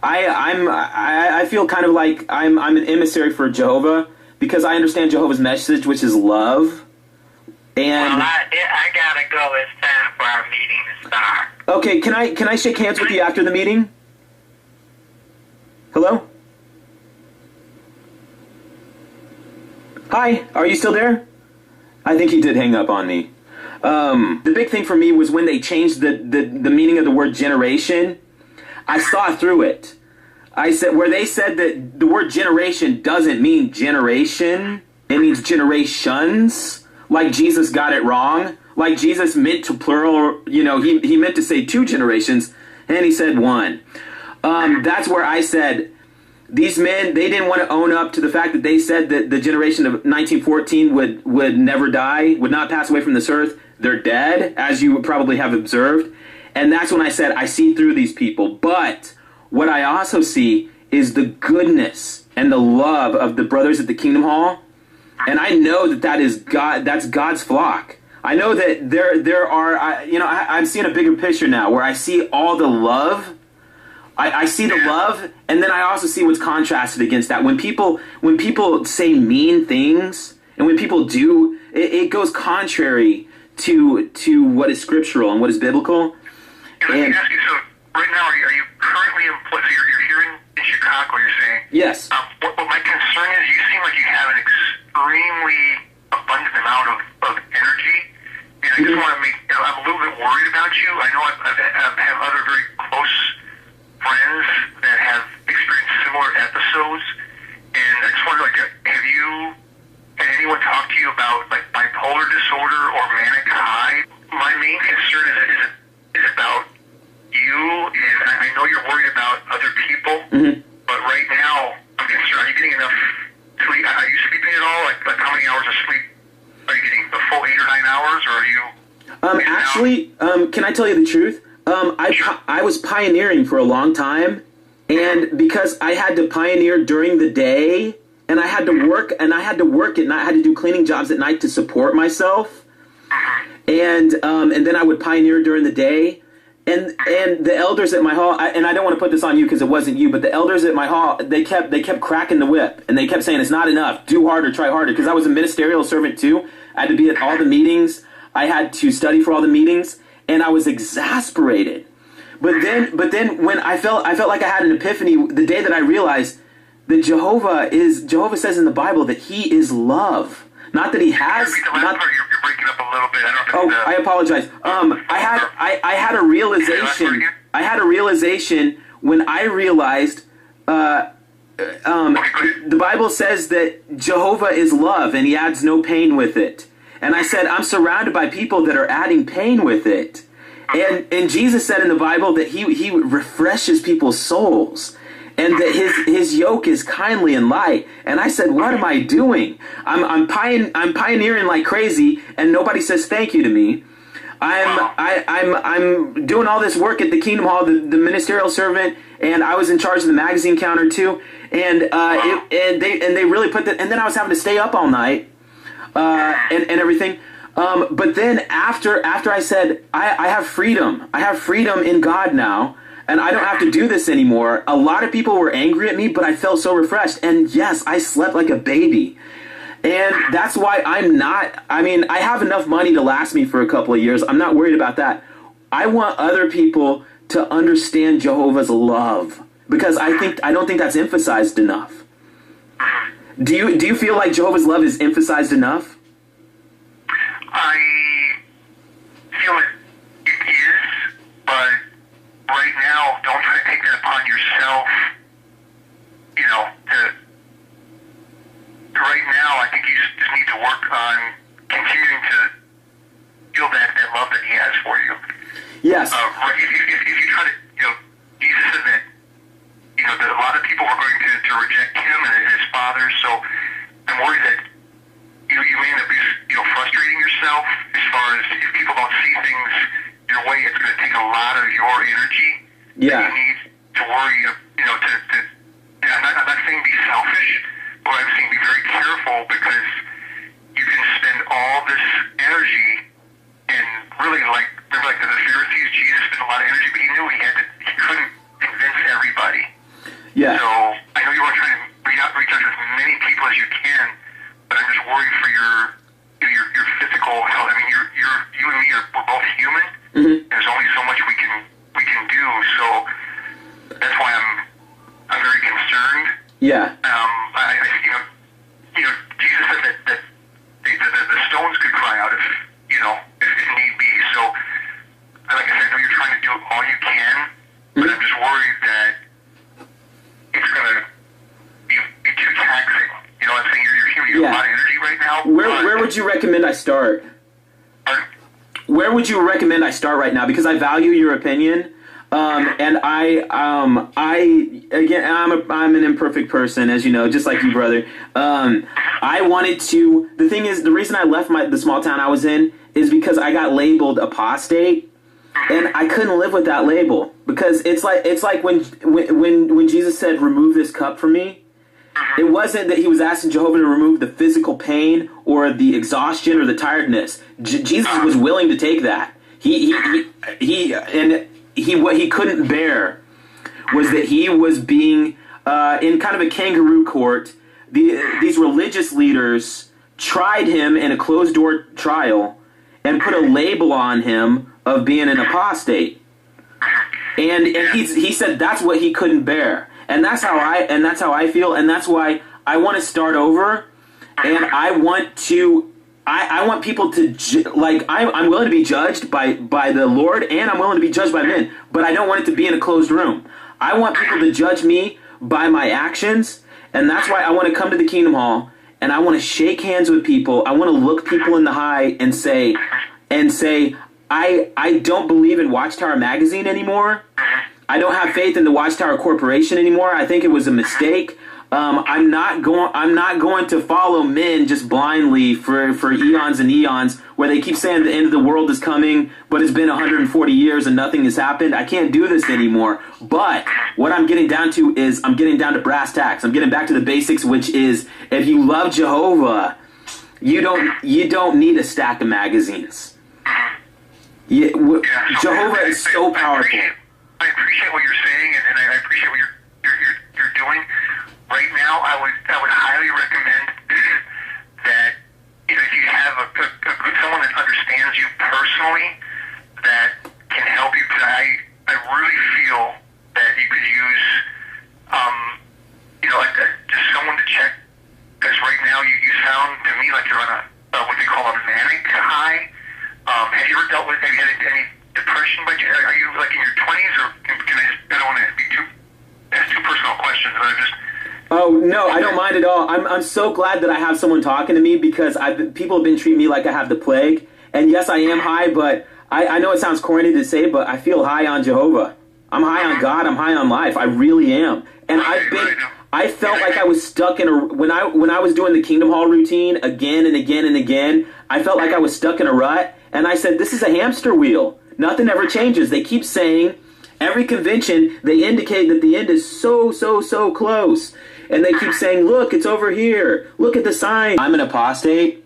I feel kind of like I'm an emissary for Jehovah because I understand Jehovah's message, which is love. And well, I gotta go. It's time for our meeting to start. Okay, can I shake hands with you after the meeting? Hello? Hi, are you still there? I think he did hang up on me. The big thing for me was when they changed the meaning of the word generation. I saw through it. Where they said that the word generation doesn't mean generation, it means generations. Like Jesus got it wrong. like Jesus meant to plural, he meant to say 2 generations, and he said 1. That's where I said, these men, they didn't want to own up to the fact that they said that the generation of 1914 would never die, would not pass away from this earth. They're dead, as you probably have observed. And that's when I said, I see through these people. But what I also see is the goodness and the love of the brothers at the Kingdom Hall. And I know that is God. That's God's flock. I know that there are, I'm seeing a bigger picture now where I see all the love. I see the love, and then I also see what's contrasted against that. When people say mean things, and when people do, it goes contrary to what is scriptural and what is biblical. Let me ask you, so right now, are you currently employed? So you're here in Chicago, you're saying? Yes. What my concern is, you seem like you have an extremely abundant amount of energy, and I just want to I'm a little bit worried about you. I know I have other very close friends that have experienced similar episodes, and I just wonder, had anyone talked to you about bipolar disorder or manic high? My main concern is about you, and I know you're worried about other people, but right now I'm concerned. Are you getting enough sleep? Are you sleeping at all? Like how many hours of sleep are you getting? A full 8 or 9 hours, or are you? Actually, can I tell you the truth? I was pioneering for a long time, and because I had to pioneer during the day, and I had to work at night, I had to do cleaning jobs at night to support myself, and then I would pioneer during the day, and the elders at my hall, and I don't want to put this on you because it wasn't you, but the elders at my hall, they kept cracking the whip, and they kept saying it's not enough, do harder, try harder, because I was a ministerial servant too. I had to be at all the meetings, I had to study for all the meetings. And I was exasperated. But then when I felt like I had an epiphany the day that I realized that Jehovah says in the Bible that he is love. Not that he has. You're breaking up a little bit. I apologize. I had a realization. I had a realization when I realized the Bible says that Jehovah is love and he adds no pain with it. And I said, I'm surrounded by people that are adding pain with it. And Jesus said in the Bible that he refreshes people's souls and that his yoke is kindly and light. And I said, what am I doing? I'm pioneering like crazy and nobody says thank you to me. I'm doing all this work at the Kingdom Hall, the ministerial servant, and I was in charge of the magazine counter too. And they really put that, and then I was having to stay up all night. And everything. But then after I said, I have freedom. I have freedom in God now. And I don't have to do this anymore. A lot of people were angry at me, but I felt so refreshed. And yes, I slept like a baby. And that's why I have enough money to last me for a couple of years. I'm not worried about that. I want other people to understand Jehovah's love. Because I don't think that's emphasized enough. Do you feel like Jehovah's love is emphasized enough? I feel it is, but right now, don't try to take that upon yourself. Right now, I think you just need to work on continuing to feel that love that he has for you. Yes. If you try to, Jesus said that, that a lot of people were going to reject him and his father, so I'm worried that you may end up frustrating yourself as far as if people don't see things your way, it's going to take a lot of your energy. Yeah. That you need to worry, I'm not saying be selfish, but I'm saying be very careful because you can spend all this energy and really remember the Pharisees, Jesus spent a lot of energy, but he knew he couldn't convince everybody. Yeah. So I know you want to try to reach out to as many people as you can, but I'm just worried for your physical health. I mean, you and me we're both human. Mm-hmm. There's only so much we can do. So that's why I'm very concerned. Yeah. Jesus said that the stones could cry out if need be. So, like I said, I know you're trying to do all you can, but I'm just worried that it's going to be too taxing. You know what I'm saying? You're a lot of energy right now. Where would you recommend I start? where would you recommend I start right now? Because I value your opinion. And I'm an imperfect person, as you know, just like you, brother. I wanted to. The thing is, the reason I left the small town I was in is because I got labeled apostate, and I couldn't live with that label because it's like when Jesus said, "Remove this cup from me." It wasn't that he was asking Jehovah to remove the physical pain or the exhaustion or the tiredness. Jesus was willing to take that. What he couldn't bear was that he was being in kind of a kangaroo court. These religious leaders tried him in a closed-door trial and put a label on him of being an apostate. And he said that's what he couldn't bear. And that's how I feel, and that's why I want to start over, and I want people to I'm willing to be judged by the Lord, and I'm willing to be judged by men, but I don't want it to be in a closed room. I want people to judge me by my actions, and that's why I want to come to the Kingdom Hall, and I want to shake hands with people. I want to look people in the eye and say, I don't believe in Watchtower magazine anymore. I don't have faith in the Watchtower Corporation anymore. I think it was a mistake. I'm not going to follow men just blindly for eons and eons, where they keep saying the end of the world is coming, but it's been 140 years and nothing has happened. I can't do this anymore. But what I'm getting down to is I'm getting down to brass tacks. I'm getting back to the basics, which is if you love Jehovah, you don't need a stack of magazines. Jehovah is so powerful. I appreciate what you're saying, and I appreciate what you're doing. Right now, I would highly recommend that if you have someone that understands you personally that can help you. Because I really feel that you could use just someone to check. Because right now you sound to me like you're on what they call a manic high. Have you ever dealt with? Have you had any depression? But are you like in your 20s, or can I don't want to be ask too personal questions, but I'm just. Oh no, I don't mind at all. I'm so glad that I have someone talking to me, because people have been treating me like I have the plague. And yes, I am high, but I know it sounds corny to say, but I feel high on Jehovah. I'm high on God. I'm high on life. I really am. And I felt like I was stuck in when I was doing the Kingdom Hall routine again and again and again. I felt like I was stuck in a rut, and I said, this is a hamster wheel. Nothing ever changes. They keep saying, every convention, they indicate that the end is so close. And they keep saying, look, it's over here. Look at the sign. I'm an apostate,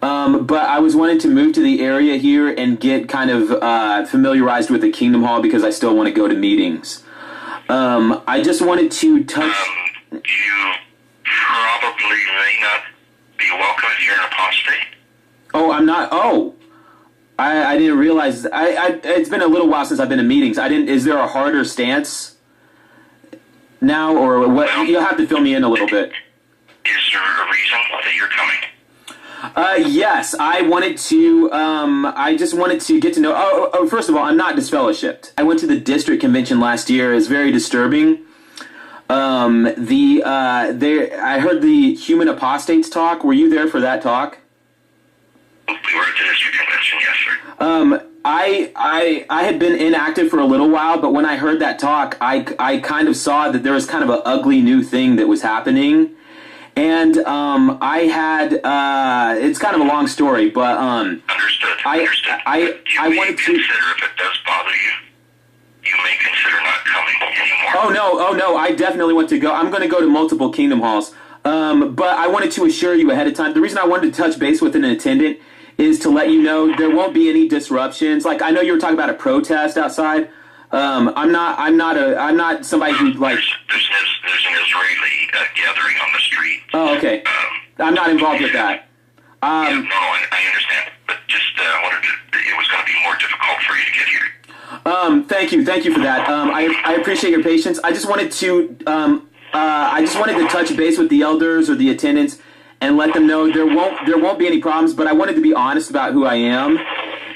but I was wanting to move to the area here and get kind of familiarized with the Kingdom Hall, because I still want to go to meetings. I just wanted to touch... You probably may not be welcome if you're an apostate. Oh, I'm not... Oh! I didn't realize. It's been a little while since I've been to meetings. Is there a harder stance now, or what? Well, you'll have to fill me in a little bit. Is there a reason that you're coming? Yes, I wanted to. I just wanted to get to know. Oh, first of all, I'm not disfellowshipped. I went to the district convention last year. It's very disturbing. I heard the human apostates talk. Were you there for that talk? We were at the district convention, yes, sir. I had been inactive for a little while, but when I heard that talk, I kind of saw that there was kind of an ugly new thing that was happening. And I had, it's kind of a long story, but Understood. I wanted to consider, if it does bother you, you may consider not coming anymore. Oh no, I definitely want to go. I'm going to go to multiple Kingdom Halls. But I wanted to assure you ahead of time. The reason I wanted to touch base with an attendant is to let you know there won't be any disruptions. Like, I know you were talking about a protest outside. I'm not somebody who like. There's an Israeli gathering on the street. Oh, okay. I'm not involved with that. I understand, but just wondered if it was going to be more difficult for you to get here. Thank you for that. I appreciate your patience. I just wanted to touch base with the elders or the attendants and let them know there won't be any problems. But I wanted to be honest about who I am,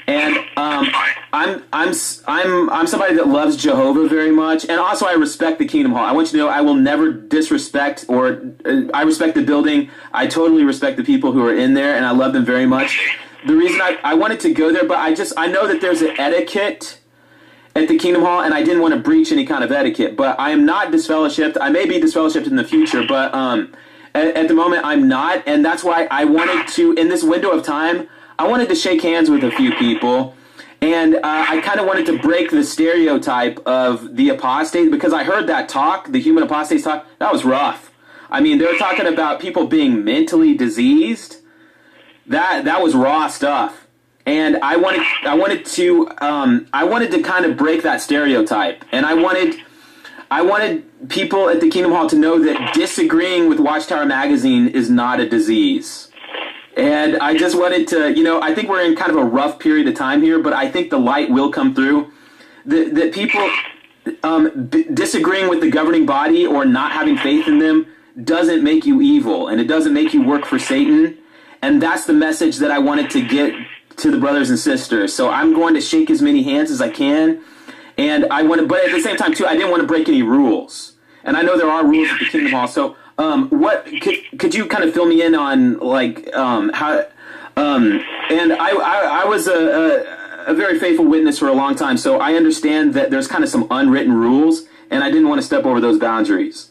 and I'm somebody that loves Jehovah very much, and also I respect the Kingdom Hall. I want you to know I will never disrespect, or I respect the building. I totally respect the people who are in there, and I love them very much. the reason I wanted to go there, but I know that there's an etiquette at the Kingdom Hall, and I didn't want to breach any kind of etiquette. But I am not disfellowshipped. I may be disfellowshipped in the future, but at the moment I'm not, and that's why I wanted to, in this window of time, I wanted to shake hands with a few people, and I kind of wanted to break the stereotype of the apostate, because I heard that talk, the human apostates talk, that was rough. I mean, they were talking about people being mentally diseased. That was raw stuff. And I wanted to kind of break that stereotype, and I wanted people at the Kingdom Hall to know that disagreeing with Watchtower magazine is not a disease. And I just wanted to, I think we're in kind of a rough period of time here, but I think the light will come through. That people disagreeing with the governing body or not having faith in them doesn't make you evil, and it doesn't make you work for Satan. And that's the message that I wanted to get to the brothers and sisters. So I'm going to shake as many hands as I can, and but at the same time too, I didn't want to break any rules. And I know there are rules at the Kingdom Hall. So what could you kind of fill me in on, like, how? And I was a very faithful witness for a long time, so I understand that there's kind of some unwritten rules, and I didn't want to step over those boundaries.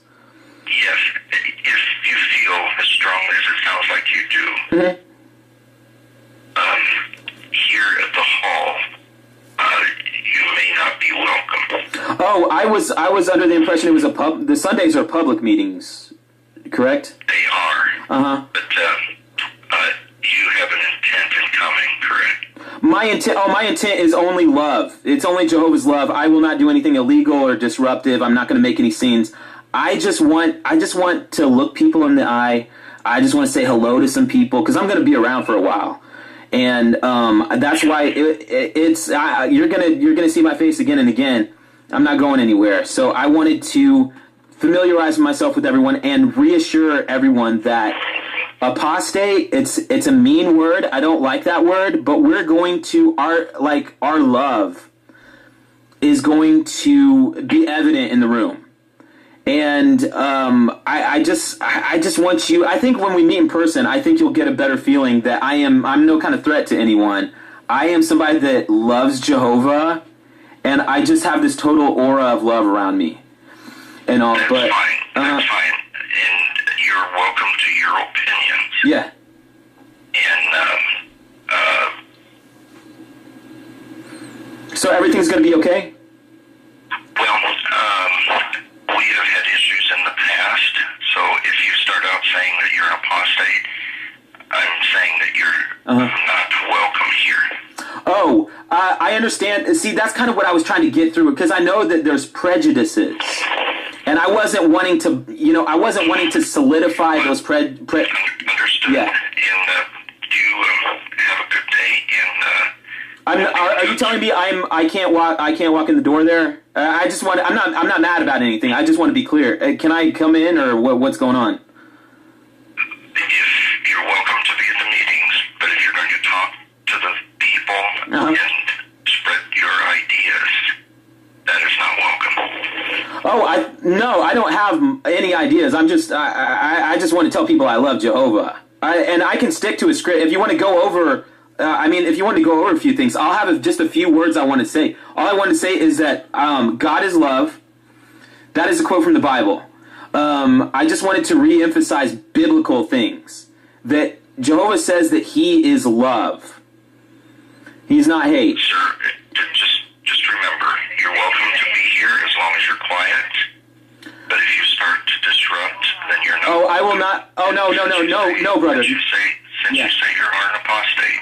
Yes, if you feel as strongly as it sounds like you do. Mm-hmm. Here at the hall, you may not be welcome. Oh, I was under the impression it was the Sundays are public meetings, correct? They are. Uh-huh. But you have an intent in coming, correct? My intent is only love. It's only Jehovah's love. I will not do anything illegal or disruptive. I'm not going to make any scenes. I just want to look people in the eye. I just want to say hello to some people, because I'm going to be around for a while. And that's why you're gonna see my face again and again. I'm not going anywhere. So I wanted to familiarize myself with everyone and reassure everyone that apostate, it's a mean word. I don't like that word, but we're going to our love is going to be evident in the room. And I just want you. I think when we meet in person, I think you'll get a better feeling that I'm no kind of threat to anyone. I am somebody that loves Jehovah, and I just have this total aura of love around me. And all, That's but fine. That's fine, and you're welcome to your opinions. Yeah. And so everything's gonna be okay? Well, we have had issues in the past, so if you start out saying that you're an apostate, I'm saying that you're not welcome here. Oh, I understand. See, that's kind of what I was trying to get through, because I know that there's prejudices, and I wasn't wanting to solidify those Understood. Yeah. And do you have a good day? And are you telling me I can't walk in the door there? I'm not mad about anything. I just want to be clear. Can I come in, or what's going on? if you're welcome to be at the meetings, but if you're going to talk to the people and spread your ideas, that is not welcome. Oh, no, I don't have any ideas. I just want to tell people I love Jehovah. And I can stick to a script. If you want to go over, if you want to go over a few things, I'll have just a few words I want to say. All I want to say is that God is love. That is a quote from the Bible. I just wanted to re-emphasize biblical things. That Jehovah says that he is love. He's not hate. Sir, just remember, you're welcome to be here as long as you're quiet. But if you start to disrupt, then you're not. Oh, I will not. Oh, no, brother. Since you say you're an apostate,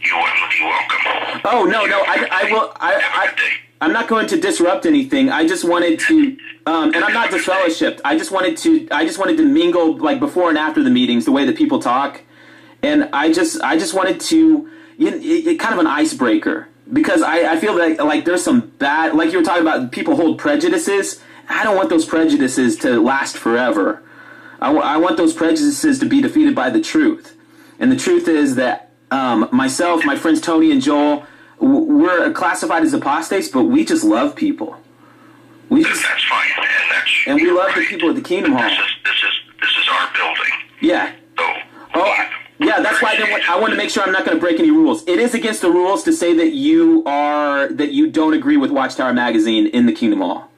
you wouldn't be welcome. Oh, no, I will. Have a good day. I'm not going to disrupt anything. I just wanted to, and I'm not disfellowshipped. I just wanted to mingle, like, before and after the meetings, the way that people talk, and I just wanted to, kind of an icebreaker, because I feel like there's some bad, like you were talking about, people hold prejudices. I don't want those prejudices to last forever. I want those prejudices to be defeated by the truth, and the truth is that myself, my friends Tony and Joel, we're classified as apostates, but we just love people. That's fine, and we love the people at the Kingdom Hall. This is our building. Yeah. So Yeah, that's why I want to make sure I'm not going to break any rules. It is against the rules to say that you don't agree with Watchtower magazine in the Kingdom Hall.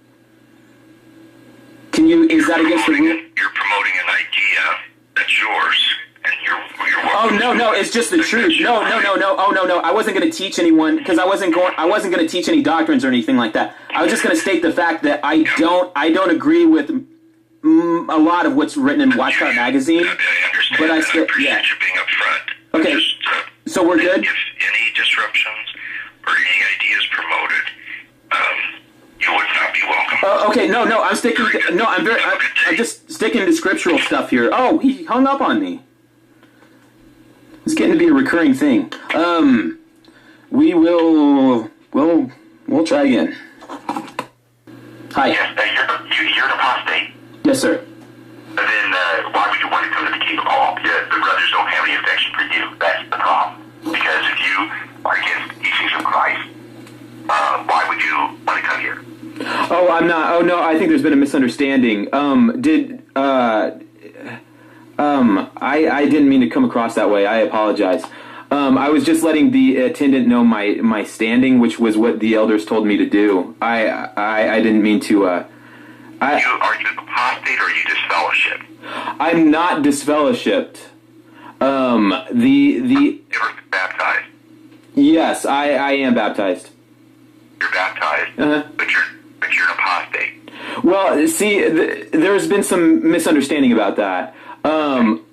Is that against the rule? You're promoting an idea that's yours, and you're Oh no, it's just the truth. No. Oh no. I wasn't going to teach anyone because I wasn't going to teach any doctrines or anything like that. I was just going to state the fact that I don't agree with a lot of what's written in Watchtower magazine. I understand. But I appreciate yeah. you being upfront. Okay. So we're good. If any disruptions or any ideas promoted, you would not be welcome. Okay, no, I'm sticking. I'm just sticking to scriptural stuff here. Oh, he hung up on me. It's getting to be a recurring thing. We'll try again. Hi. Yes, you're an apostate. Yes, sir. Then why would you want to come to the Kingdom Hall? Yeah, the brothers don't have any affection for you. That's the problem. Because if you are against the teachings of Christ, why would you want to come here? Oh, I'm not. Oh no, I think there's been a misunderstanding. I didn't mean to come across that way. I apologize. I was just letting the attendant know my standing, which was what the elders told me to do. I didn't mean to. Are you apostate or are you disfellowshipped? I'm not disfellowshipped. You're baptized. Yes, I am baptized. You're baptized, but you're an apostate. Well, see, there's been some misunderstanding about that. I'm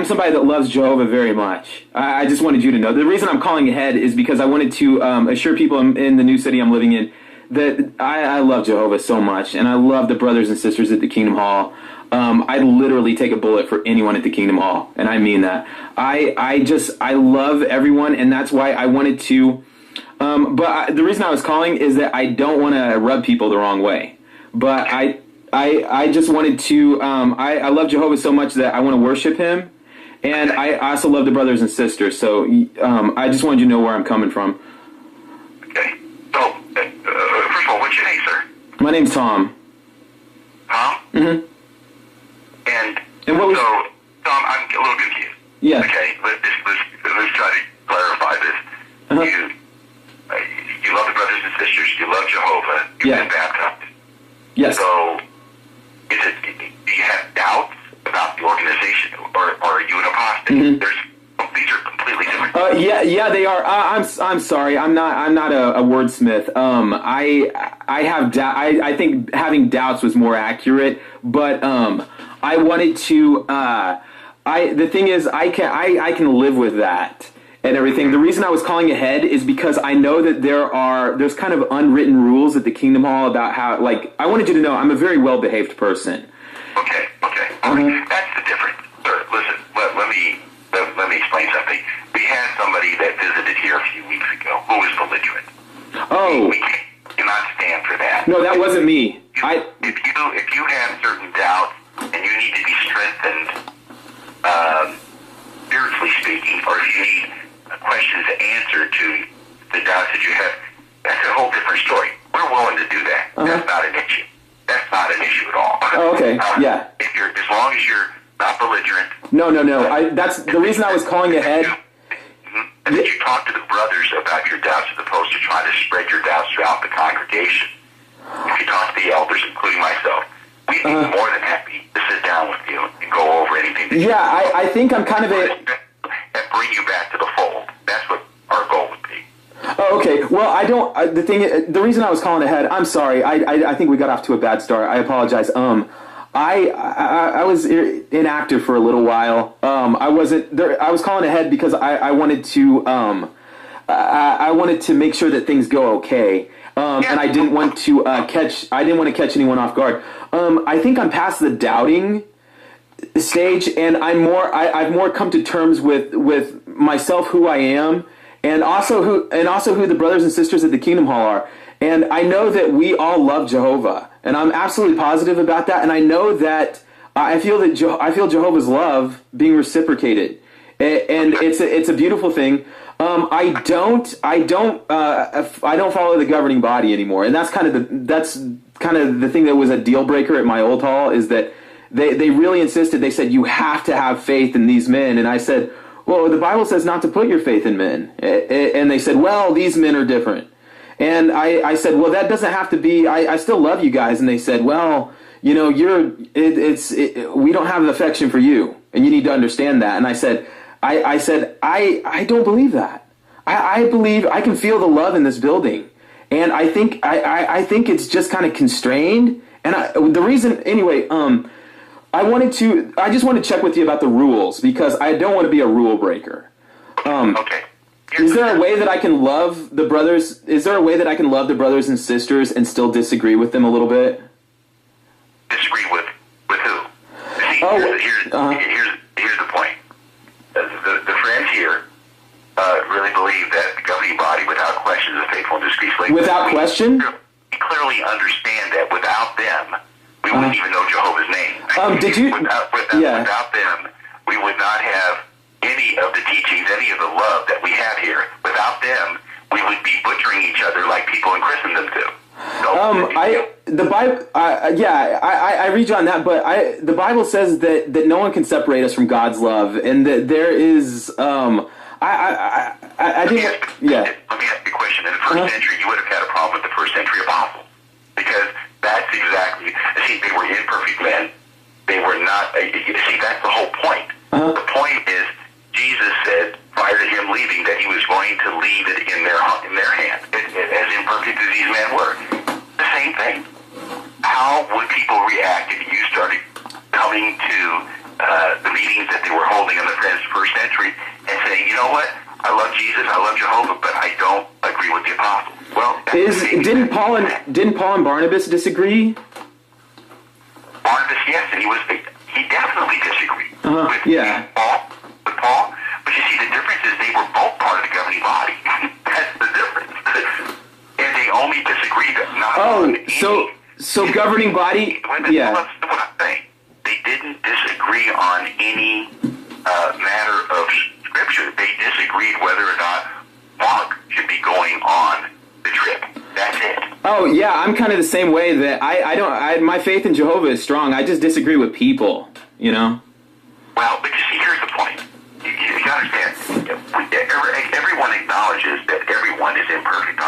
somebody that loves Jehovah very much. I just wanted you to know. The reason I'm calling ahead is because I wanted to assure people in the new city I'm living in that I love Jehovah so much, and I love the brothers and sisters at the Kingdom Hall. I'd literally take a bullet for anyone at the Kingdom Hall, and I mean that. I love everyone, and that's why I wanted to. The reason I was calling is that I don't want to rub people the wrong way. But I just wanted to. I love Jehovah so much that I want to worship him, and I also love the brothers and sisters. So I just wanted you to know where I'm coming from. Okay. So, first of all, what's your name, sir? My name's Tom. Tom? Mm-hmm. And what was? So, Tom, I'm a little confused. Yeah. Okay. Let's try to clarify this. Uh-huh. You love the brothers and sisters. You love Jehovah. You've been baptized. Yes. So, do you have doubts about the organization, or are you an apostate? Mm-hmm. These are completely different. Yeah, they are. I'm sorry. I'm not a wordsmith. I have I think having doubts was more accurate, but I wanted to. The thing is, I can live with that and everything. The reason I was calling ahead is because I know that there's kind of unwritten rules at the Kingdom Hall about how, like, I wanted you to know I'm a very well-behaved person. Okay. That's the difference. Sir, listen, let me explain something. We had somebody that visited here a few weeks ago who was belligerent. Oh. We cannot stand for that. No, that wasn't me. If you have certain doubts and you need to be strengthened, spiritually speaking, or if you need questions answered to the doubts that you have, that's a whole different story. We're willing to do that. That's not an issue. That's not an issue at all. Oh, okay. Yeah. As long as you're not belligerent. No. That's the reason I was calling ahead. And that you talk to the brothers about your doubts as opposed to trying to spread your doubts throughout the congregation. If you talk to the elders, including myself, we'd be more than happy to sit down with you and go over anything. I think I'm kind of a... And bring you back to the fold. That's what our goal would be. Oh, okay. Well, I don't... the reason I was calling ahead, I'm sorry. I think we got off to a bad start. I apologize. I was inactive for a little while. I wasn't there. I was calling ahead because I wanted to I wanted to make sure that things go okay. And I didn't want to catch catch anyone off guard. I think I'm past the doubting stage, and I've more come to terms with myself, who I am, and also who the brothers and sisters at the Kingdom Hall are. And I know that we all love Jehovah, and I'm absolutely positive about that. And I know that I feel Jehovah's love being reciprocated, and it's a beautiful thing. I don't follow the governing body anymore, and that's kind of the thing that was a deal breaker at my old hall, is that they really insisted. They said, you have to have faith in these men, and I said, well, the Bible says not to put your faith in men. And they said, well, these men are different. And I said, well, that doesn't have to be, I still love you guys. And they said, well, you know, we don't have affection for you, and you need to understand that. And I said, I don't believe that. I believe I can feel the love in this building. And I think it's just kind of constrained. And the reason, anyway, I just want to check with you about the rules, because I don't want to be a rule breaker. Okay. Is there a way that I can love the brothers? Is there a way that I can love the brothers and sisters and still disagree with them a little bit? Disagree with who? See, here's the point. The friends here really believe that the governing body, without question, is a faithful and discreet slave. Without question? We clearly understand that without them, we wouldn't even know Jehovah's name. Without them, we would not have any of the teachings, any of the love that we have here. Without them, we would be butchering each other like people in Christendom do. I read you on that, but the Bible says that no one can separate us from God's love, and that there is, Let me ask you a question. In the first century, you would have had a problem with the first century apostles, because that's exactly, see, they were imperfect men. They were not, see, that's the whole point. The point is, Jesus said prior to him leaving that he was going to leave it in their hands, as imperfect as these men were. The same thing. How would people react if you started coming to the meetings that they were holding in the first century and saying, you know what, I love Jesus, I love Jehovah, but I don't agree with the apostles? Well, didn't Paul and Barnabas disagree? Barnabas, yes, and he definitely disagreed with Paul. But you see, the difference is they were both part of the governing body. That's the difference. And they only disagreed on any. So governing body. Yeah. That's what I'm saying. They didn't disagree on any matter of scripture. They disagreed whether or not Mark should be going on the trip. That's it. Oh yeah, I'm kind of the same way. That my faith in Jehovah is strong. I just disagree with people. You know. Well, but you see, here's the point. You understand? Everyone acknowledges that everyone is imperfect,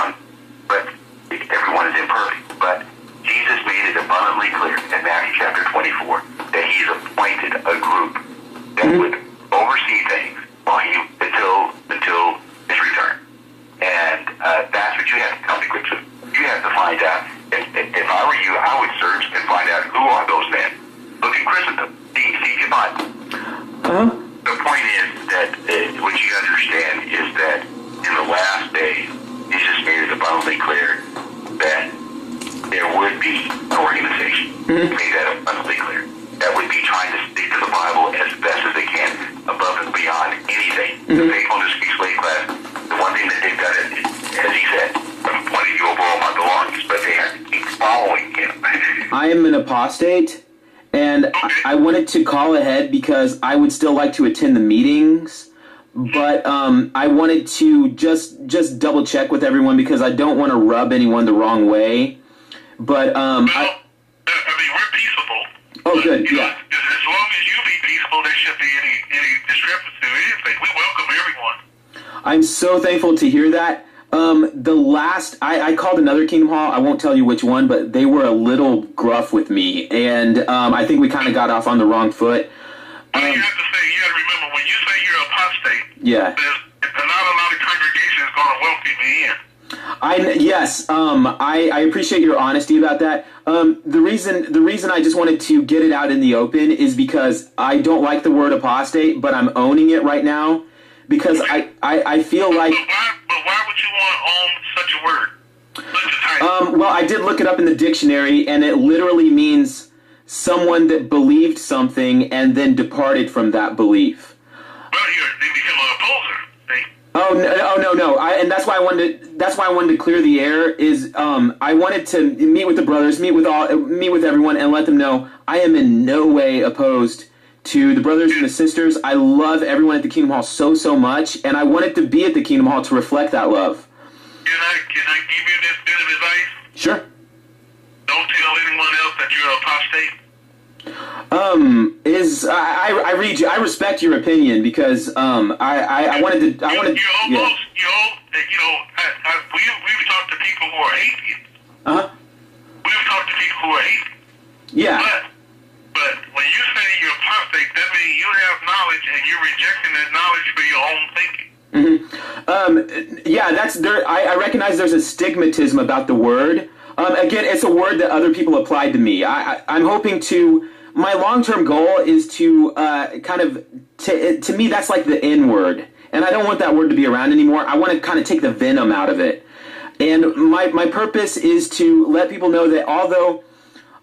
but everyone is imperfect. But Jesus made it abundantly clear in Matthew chapter 24 that he's appointed a group that would oversee things until his return. And that's what you have to come to grips with. You have to find out. If I were you, I would search and find out who are those men. Look in Christendom. See if you find them. The point is that what you understand is that in the last days, Jesus made it abundantly clear that there would be an organization. He made that abundantly clear. That would be trying to stick to the Bible as best as they can, above and beyond anything. The faithfulness of slave class, the one thing that they've done is, as he said, from the point of view of all my belongings, but they have to keep following him. I am an apostate. And I wanted to call ahead because I would still like to attend the meetings, but I wanted to just double check with everyone because I don't want to rub anyone the wrong way. But I mean, we're peaceable. Oh, good. Yeah. As long as you be peaceable, there shouldn't be any discrepancy or anything. We welcome everyone. I'm so thankful to hear that. I called another Kingdom Hall. I won't tell you which one, but they were a little gruff with me, and I think we kind of got off on the wrong foot. You have to remember, when you say you're apostate, yeah, there's not a lot of congregations going to welcome you in. I appreciate your honesty about that. The reason I just wanted to get it out in the open is because I don't like the word apostate, but I'm owning it right now. Because I feel like... But why would you want to own such a word? Such a title? Well, I did look it up in the dictionary, and it literally means someone that believed something and then departed from that belief. Well, you become an opposer, see? Oh no! And that's why I wanted to clear the air. Is I wanted to meet with the brothers, meet with everyone, and let them know I am in no way opposed to the brothers and the sisters. I love everyone at the Kingdom Hall so much, and I wanted to be at the Kingdom Hall to reflect that love. Can I give you this bit of advice? Sure. Don't tell anyone else that you're an apostate. I read you. I respect your opinion because I wanted to. We've talked to people who are atheists. We've talked to people who are atheists. Yeah. But when you say you're apostate, that means you have knowledge and you're rejecting that knowledge for your own thinking. Yeah, that's there. I recognize there's a stigmatism about the word. Again, it's a word that other people applied to me. I'm hoping to. My long-term goal is to to me, that's like the N word. And I don't want that word to be around anymore. I want to kind of take the venom out of it. And my purpose is to let people know that although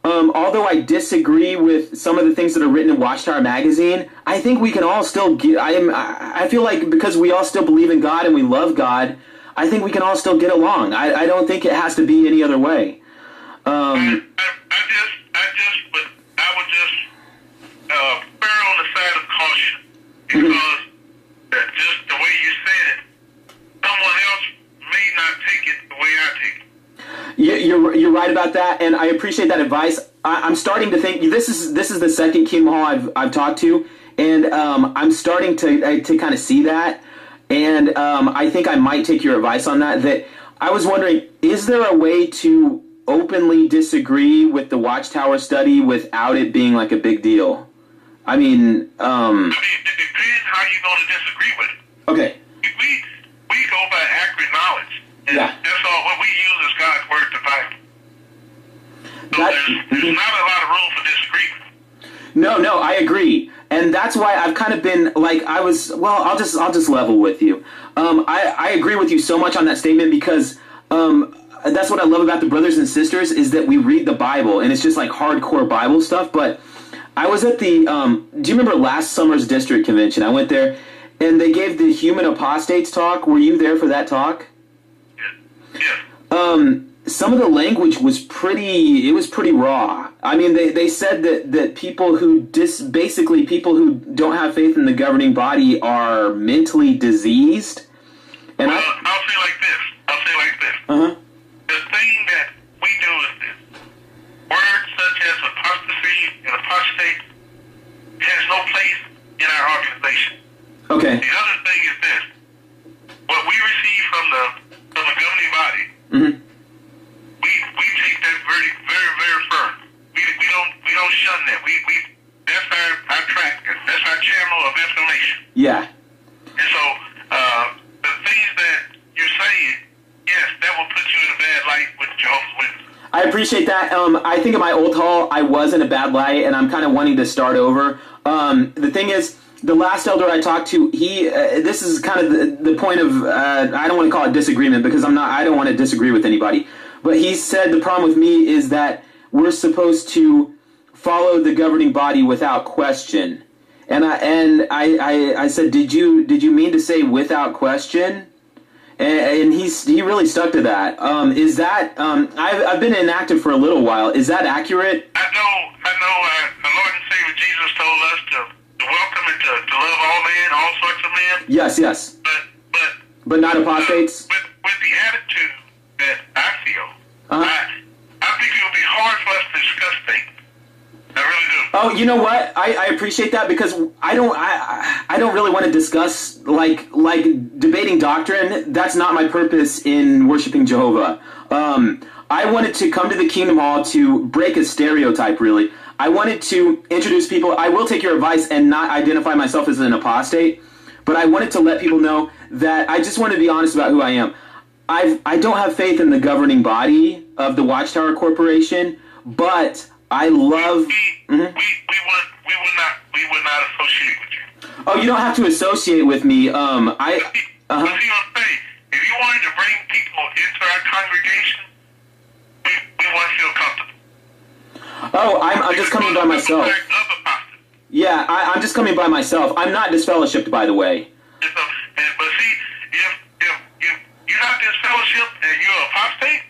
I disagree with some of the things that are written in Watchtower magazine, I think we can all still I feel like because we all still believe in God and we love God, I think we can all still get along. I don't think it has to be any other way. I would just err on the side of caution because just the way you said it, someone else may not take it the way I take it. Yeah, you're right about that, and I appreciate that advice. I'm starting to think this is the second Kingdom Hall I've talked to, and I'm starting to kind of see that, and I think I might take your advice on that. That I was wondering, is there a way to openly disagree with the Watchtower study without it being like a big deal? I mean, it depends how you're going to disagree with it. Okay. We go by accurate knowledge. And yeah. That's all. What we use is God's word, the Bible. So there's not a lot of room for disagreement. No, I agree. And that's why I've kind of been like, I'll just level with you. I agree with you so much on that statement because that's what I love about the brothers and sisters is that we read the Bible and it's just like hardcore Bible stuff. But I was at the, do you remember last summer's district convention? I went there and they gave the human apostates talk. Were you there for that talk? Yeah. Some of the language was pretty raw. I mean, they said that people who basically people who don't have faith in the governing body are mentally diseased. And I'll say like this. The thing that we do is this. Words such as apostasy and apostate has no place in our organization. Okay. The other thing is this. What we receive from the governing body, we take that very, very, very firm. We don't shun that. That's our tract. That's our channel of information. Yeah. And so the things that you're saying, yes, that will put you in a bad light with Jehovah's Witnesses. I appreciate that. I think in my old hall, I was in a bad light, and I'm kind of wanting to start over. The thing is, the last elder I talked to, this is kind of the point of, I don't want to call it disagreement because I don't want to disagree with anybody. But he said the problem with me is that we're supposed to follow the governing body without question. And I said, did you mean to say without question? And he really stuck to that. Is that I've been inactive for a little while. Is that accurate? I know. Our Lord and Savior Jesus told us to welcome and to love all men, all sorts of men. Yes. But not apostates. With the attitude that I feel, I think it would be hard for us to discuss things. I really do. Oh, you know what? I appreciate that because I don't really want to discuss like debating doctrine. That's not my purpose in worshiping Jehovah. I wanted to come to the Kingdom Hall to break a stereotype, really. I wanted to introduce people. I will take your advice and not identify myself as an apostate, but I wanted to let people know that I just want to be honest about who I am. I don't have faith in the governing body of the Watchtower Corporation, but I love... We would not associate with you. Oh, you don't have to associate with me. See what I'm saying? If you wanted to bring people into our congregation, we want to feel comfortable. Oh, I'm just coming by myself. Yeah, I'm just coming by myself. I'm not disfellowshipped, by the way. But see, if you're not disfellowshipped and you're apostate,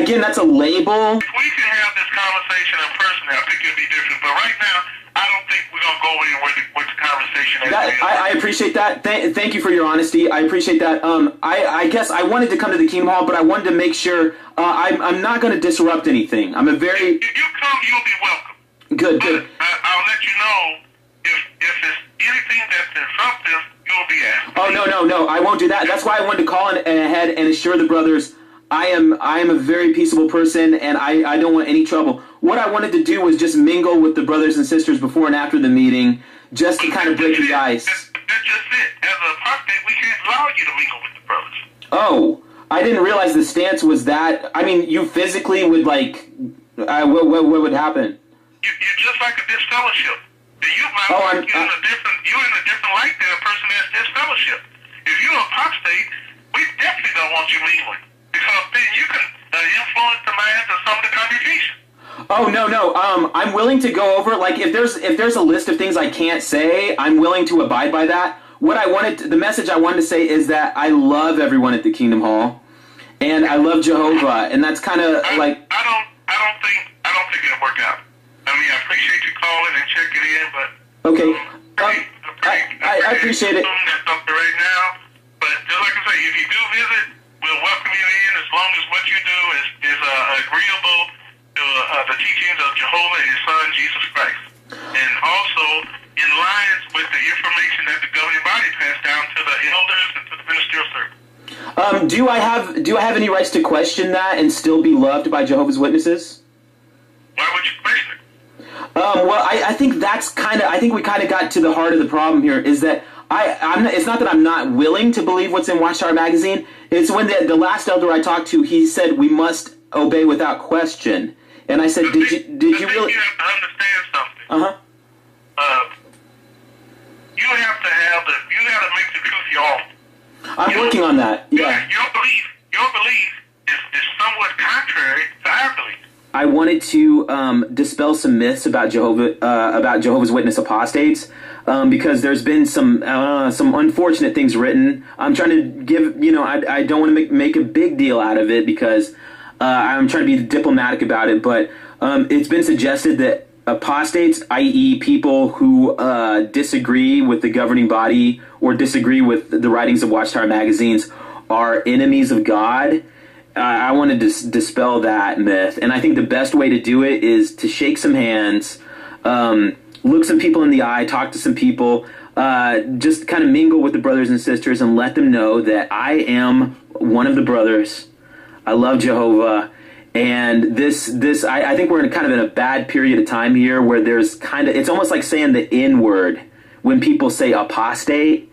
again, that's a label. if we can have this conversation in person, I think it'd be different. But right now, I don't think we're going to go anywhere with the conversation. I appreciate that. Thank you for your honesty. I appreciate that. I guess I wanted to come to the Kingdom Hall, but I wanted to make sure I'm not going to disrupt anything. I'm a very... If you come, you'll be welcome. Good. I'll let you know if it's anything that's disruptive, you'll be asked. Oh, no, I won't do that. That's why I wanted to call ahead and assure the brothers I am a very peaceable person, and I don't want any trouble. What I wanted to do was just mingle with the brothers and sisters before and after the meeting, just to kind of break the ice. That's just it. As an apostate, we can't allow you to mingle with the brothers. Oh, I didn't realize the stance was that. I mean, you physically would, like, what would happen? You're just like a disfellowship. You're in a different light than a person that's disfellowship. If you're apostate, we definitely don't want you mingling, because then you can influence the minds of some of the congregation. Oh, no. I'm willing to go over, like, if there's a list of things I can't say, I'm willing to abide by that. The message I wanted to say is that I love everyone at the Kingdom Hall, and I love Jehovah, and that's kind of like. I don't think it'll work out. I mean, I appreciate you calling and checking in, but. Okay. I appreciate it. That's up there right now, but just like I say, if you do visit, we'll welcome you in as long as what you do is agreeable to the teachings of Jehovah and His Son Jesus Christ, and also in lines with the information that the governing body passed down to the elders and to the ministerial servant. Do I have any rights to question that and still be loved by Jehovah's Witnesses? Why would you question it? Well, I think I think we kind of got to the heart of the problem here. Is that it's not that I'm not willing to believe what's in Watchtower magazine. It's when the last elder I talked to, he said we must obey without question, and I said, did you really? You have to understand something. You have to make the truth your own. I'm working on that. Yeah. Your belief is somewhat contrary to our belief. I wanted to dispel some myths about Jehovah's Witness apostates, because there's been some unfortunate things written. I'm trying to give, I don't want to make a big deal out of it, because I'm trying to be diplomatic about it, but it's been suggested that apostates, i.e. people who disagree with the governing body or disagree with the writings of Watchtower magazines, are enemies of God. I wanted to dispel that myth, and I think the best way to do it is to shake some hands, look some people in the eye, talk to some people, just kind of mingle with the brothers and sisters and let them know that I am one of the brothers. I love Jehovah, and I think we're in a bad period of time here where it's almost like saying the N-word when people say apostate.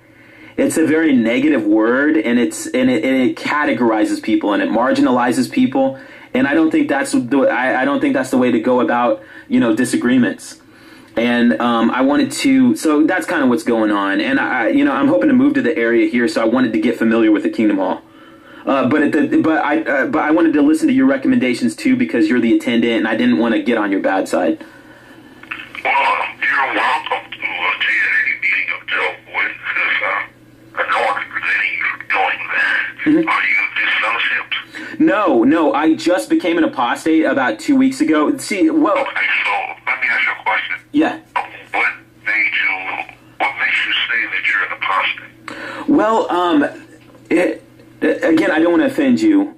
It's a very negative word, and it categorizes people and it marginalizes people, and I don't think that's the way to go about disagreements. And I wanted to, so that's kind of what's going on, and I'm hoping to move to the area here, so I wanted to get familiar with the Kingdom Hall. But I wanted to listen to your recommendations too, because you're the attendant, and I didn't want to get on your bad side. Well, you're welcome to attend any meeting of Jehovah's Witnesses. I know I'm preventing you from doing that. Mm-hmm. Are you disfellowshipped? No, I just became an apostate about 2 weeks ago. See, well. Okay, so let me ask you a question. Yeah. What makes you say that you're an apostate? Well, again, I don't want to offend you.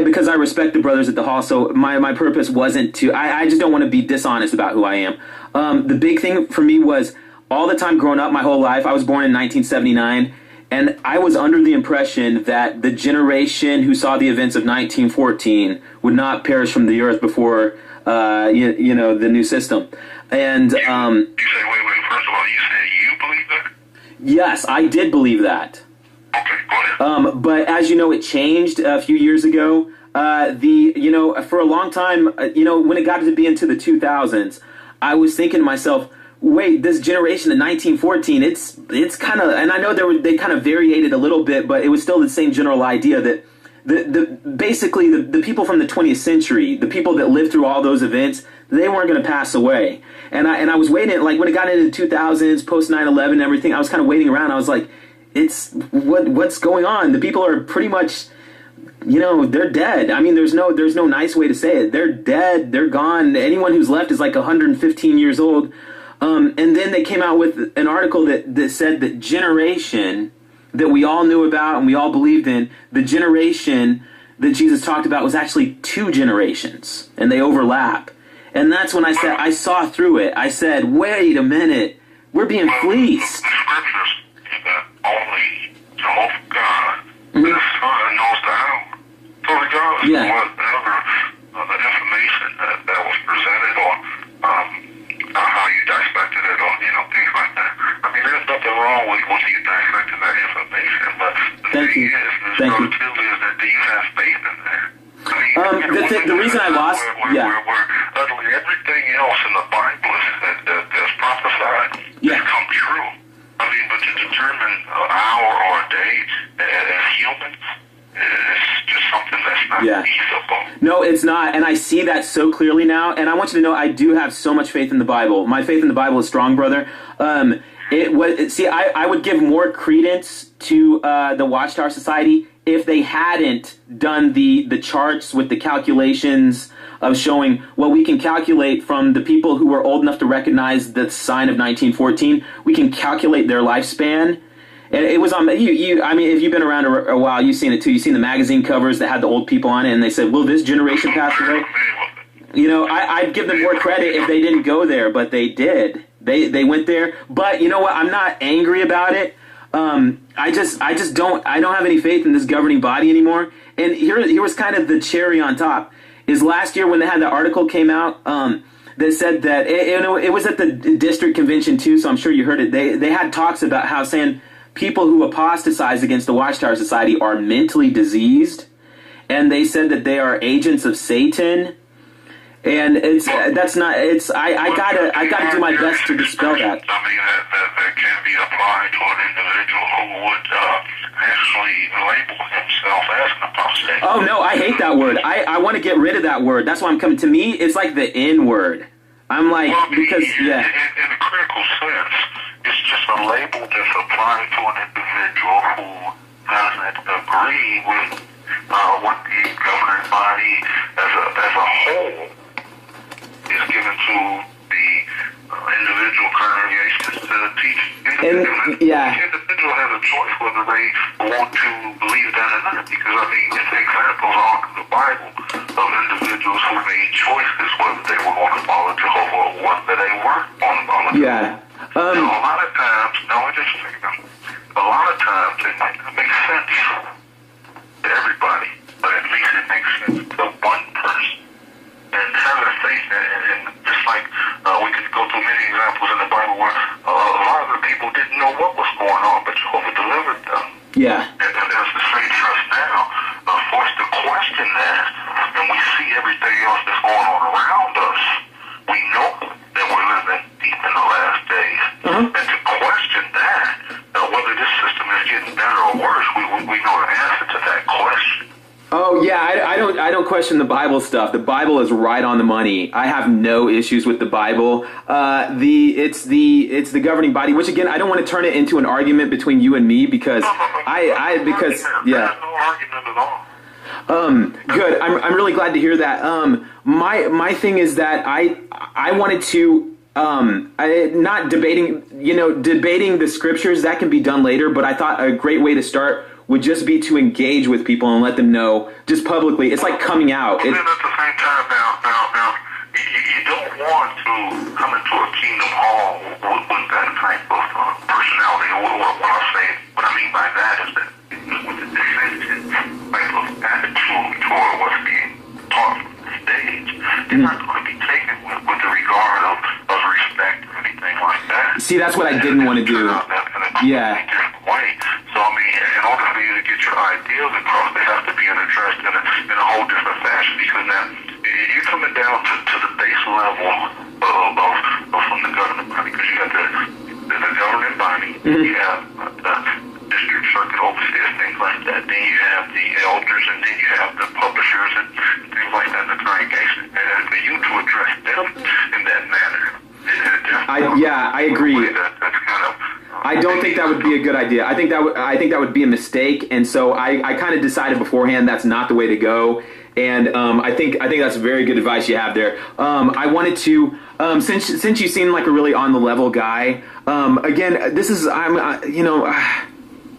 Because I respect the brothers at the hall, so my purpose wasn't to. I just don't want to be dishonest about who I am. The big thing for me was all the time growing up, my whole life. I was born in 1979, and I was under the impression that the generation who saw the events of 1914 would not perish from the earth before the new system. And you say, wait. First of all, you said you believe that? Yes, I did believe that. Okay, go ahead. But as you know, it changed a few years ago. For a long time, when it got to be into the 2000s, I was thinking to myself, wait, this generation of 1914, it's kind of, and I know they kind of variated a little bit, but it was still the same general idea that basically the people from the 20th century, the people that lived through all those events, they weren't going to pass away. And I was waiting, like when it got into the 2000s, post 9/11 and everything, I was kind of waiting around. I was like, what's going on? The people are pretty much, they're dead. I mean, there's no nice way to say it. They're dead. They're gone. Anyone who's left is like 115 years old. And then they came out with an article that said that generation that we all knew about and we all believed in, the generation that Jesus talked about was actually 2 generations, and they overlap. And that's when I saw through it. I said, wait a minute, we're being fleeced. The scriptures say that only Jehovah God, the Son, knows the hour. So regardless of whatever the information that was presented or how you dissected it or, things like that. I mean, there's nothing wrong with you dissecting that information, but the thing is that do you have faith in that? The reason I lost, utterly everything else in the Bible that's prophesied has come true. I mean, but to determine an hour or a day as humans, it's just something that's not feasible. No, it's not, and I see that so clearly now. And I want you to know, I do have so much faith in the Bible. My faith in the Bible is strong, brother. I would give more credence to the Watchtower Society if they hadn't done the charts with the calculations of showing, well, we can calculate from the people who were old enough to recognize the sign of 1914, we can calculate their lifespan. And it was on you. I mean, if you've been around a while, you've seen it too. You've seen the magazine covers that had the old people on it, and they said, will this generation pass away? I'd give them more credit if they didn't go there, but they did. They went there. But you know what? I'm not angry about it. I don't have any faith in this governing body anymore. And here was kind of the cherry on top. Is last year when they had the article came out that said that it was at the district convention too, so I'm sure you heard it. They had talks about how saying people who apostatize against the Watchtower Society are mentally diseased, and they said that they are agents of Satan. And I gotta do my best to dispel that. I mean, that can be applied to an individual who would actually label himself as an apostate. Oh no, I hate that word. I want to get rid of that word. That's why I'm coming. To me, it's like the N word. I'm like, because in a critical sense, it's just a label that's applied to an individual who doesn't agree with what the governing body as a whole is given to the individual congregations to teach. The individual has a choice whether they want to believe that or not, because I mean, it's examples all in the Bible of individuals who made choices whether they were going to follow Jehovah or whether they weren't on the a lot of times, a lot of times it might not make sense to everybody, but at least it makes sense to one person. And having faith, and just like we could go through many examples in the Bible where a lot of the people didn't know what was going on, but Jehovah delivered them. Yeah. And as the faith trust now, forced to question that, and we see everything else that's going on around us, we know that we're living deep in the last days. And to question that, whether this system is getting better or worse, we know the answer to that question. Oh yeah, I don't question the Bible stuff. The Bible is right on the money. I have no issues with the Bible. It's the governing body, which again, I don't want to turn it into an argument between you and me because There's no argument at all. Good. I'm really glad to hear that. My thing is that I wanted to not debating the scriptures, that can be done later, but I thought a great way to start would just be to engage with people and let them know just publicly. It's like coming out. But then at the same time, now, you don't want to come into a kingdom hall with that type of personality. What I mean by that is that with the defensive type of attitude toward what's being taught from the stage, they're not going to be taken with the regard of respect or anything like that. See, that's what I didn't want to do. Yeah. So, I mean, in order for you to get your ideas across, they have to be addressed in a whole different fashion, because now you're coming down to the base level of from the governing body, because you got the governing body, you have the district circuit overseers, things like that, then you have the elders, and then you have the publishers and things like that in the congregation, and for you to address them in that manner. I agree. That's kind of I don't think that would be a good idea. I think that would be a mistake, and so I kind of decided beforehand that's not the way to go. And I think that's very good advice you have there. I wanted to since you seem like a really on the level guy. Again, this is I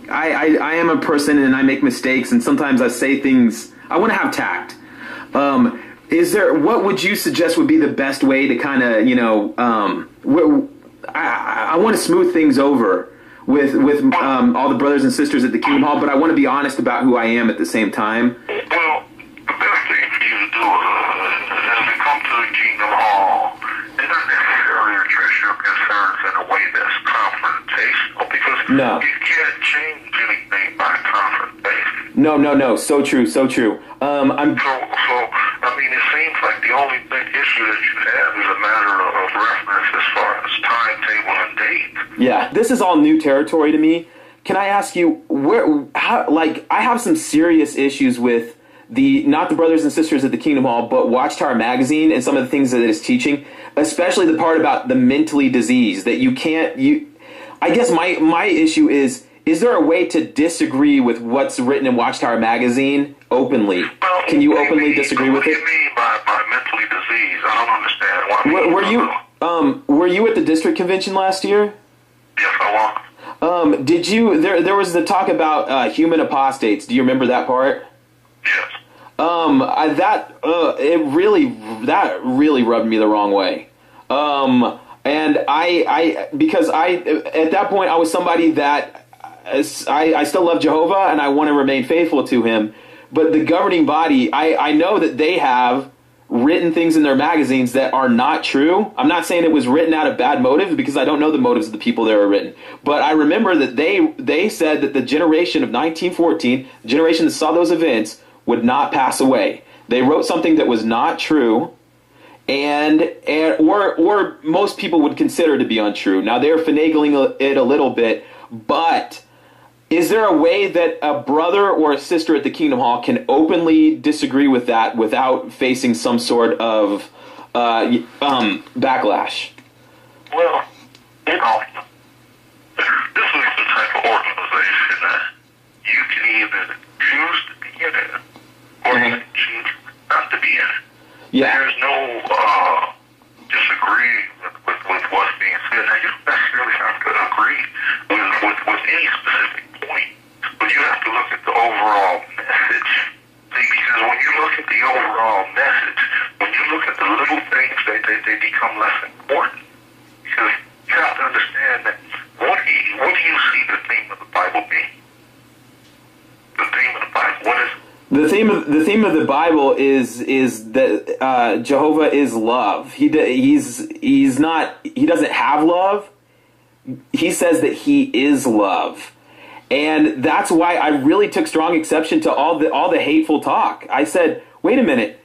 am a person and I make mistakes, and sometimes I say things want to have tact. What would you suggest would be the best way to kind of, I want to smooth things over with all the brothers and sisters at the Kingdom Hall, but I want to be honest about who I am at the same time. Well, the best thing for you to do is to come to the Kingdom Hall and not necessarily address your concerns in a way that's confrontational, because you can't change anything by confrontation. No. So true. It seems like the only big issue that you have is a matter of reference as far as timetable and date. Yeah, this is all new territory to me. Can I ask you, I have some serious issues with not the brothers and sisters at the Kingdom Hall, but Watchtower magazine and some of the things that it's teaching, especially the part about the mentally diseased, that I guess my issue is there a way to disagree with what's written in Watchtower magazine openly? Can you openly disagree with it? What do you mean by mentally diseased? I don't understand. Were you at the district convention last year? Yes, I was. Did you? There was the talk about human apostates. Do you remember that part? Yes. That really rubbed me the wrong way. And because at that point I was somebody that I still love Jehovah and I want to remain faithful to him. But the governing body, I know that they have written things in their magazines that are not true. I'm not saying it was written out of bad motives, because I don't know the motives of the people that were written. But I remember that they said that the generation of 1914, the generation that saw those events, would not pass away. They wrote something that was not true, or most people would consider to be untrue. Now, they're finagling it a little bit, but is there a way that a brother or a sister at the Kingdom Hall can openly disagree with that without facing some sort of backlash? Well, this is the type of organization that you can either choose to be in it or you can choose not to be in it. Yeah. There's no disagree with what's being said. Now, you don't necessarily have to agree with any specific point, but you have to look at the overall message. See, because when you look at the overall message, when you look at the little things, they become less important. Because you have to understand that what do you see the theme of the Bible being? The theme of the Bible, what is it? The theme of the Bible is that Jehovah is love. He doesn't have love. He says that he is love. And that's why I really took strong exception to all the hateful talk. I said, wait a minute.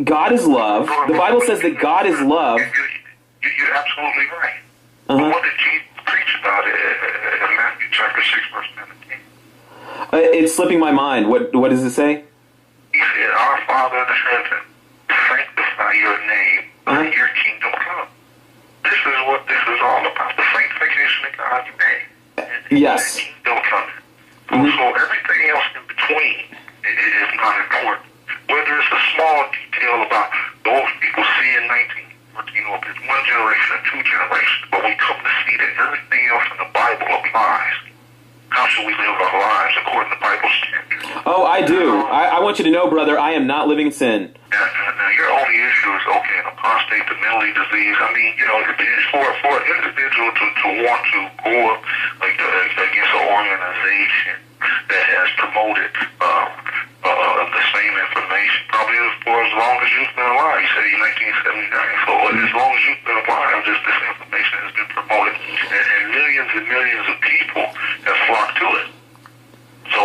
God is love. The Bible says that God is love. You're absolutely right. What did Jesus preach about in Matthew chapter 6, verse 17? It's slipping my mind. What does it say? He said, "Our Father in heaven, sanctify your name, let your kingdom come." This is what this is all about, the sanctification of God's name. Yes. The kingdom coming. So everything else in between is not important. Whether it's a small detail about those people seeing 1914, or if it's one generation or two generations, but we come to see that everything else in the Bible applies. How should we live our lives according to Bible standards? Oh, I do. I want you to know, brother, I am not living in sin. Now, your only issue is, okay, an apostate, the mentally disease. I mean, it's for an individual to want to go up against an organization that has promoted the same information, probably for as long as you've been alive. You said in 1979. So as long as you've been alive, this information has been promoted. And millions of people have flocked to it. So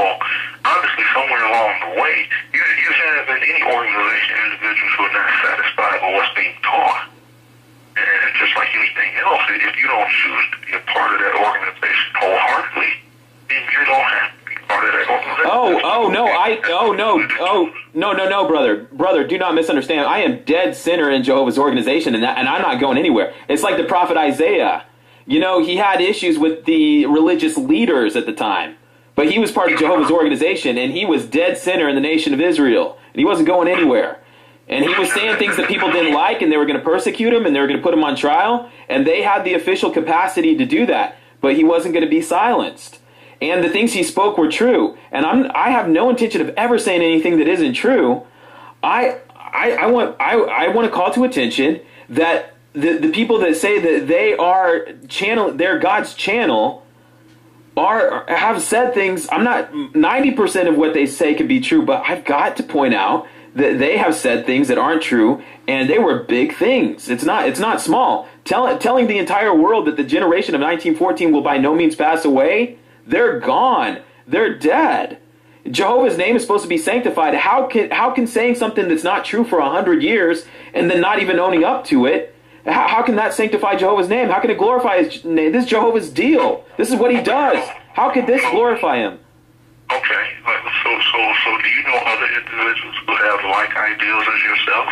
obviously somewhere along the way, you have in any organization individuals who are not satisfied with what's being taught. And just like anything else, if you don't choose to be a part of that organization wholeheartedly, then you don't have to be part of that organization. No, brother, do not misunderstand. I am dead sinner in Jehovah's organization, and I'm not going anywhere. It's like the prophet Isaiah. He had issues with the religious leaders at the time, but he was part of Jehovah's organization, and he was dead sinner in the nation of Israel, and he wasn't going anywhere. And he was saying things that people didn't like, and they were going to persecute him, and they were going to put him on trial, and they had the official capacity to do that, but he wasn't going to be silenced. and the things he spoke were true. And I have no intention of ever saying anything that isn't true. I want to call to attention that the people that say that they're God's channel have said things. I'm not 90% of what they say can be true, but I've got to point out that they have said things that aren't true, and they were big things. It's not small. Telling the entire world that the generation of 1914 will by no means pass away, they're gone. They're dead. Jehovah's name is supposed to be sanctified. How can saying something that's not true for 100 years and then not even owning up to it, how can that sanctify Jehovah's name? How can it glorify his name? This is Jehovah's deal. This is what he does. How could this glorify him? Okay, so do you know other individuals who have like ideals as yourself?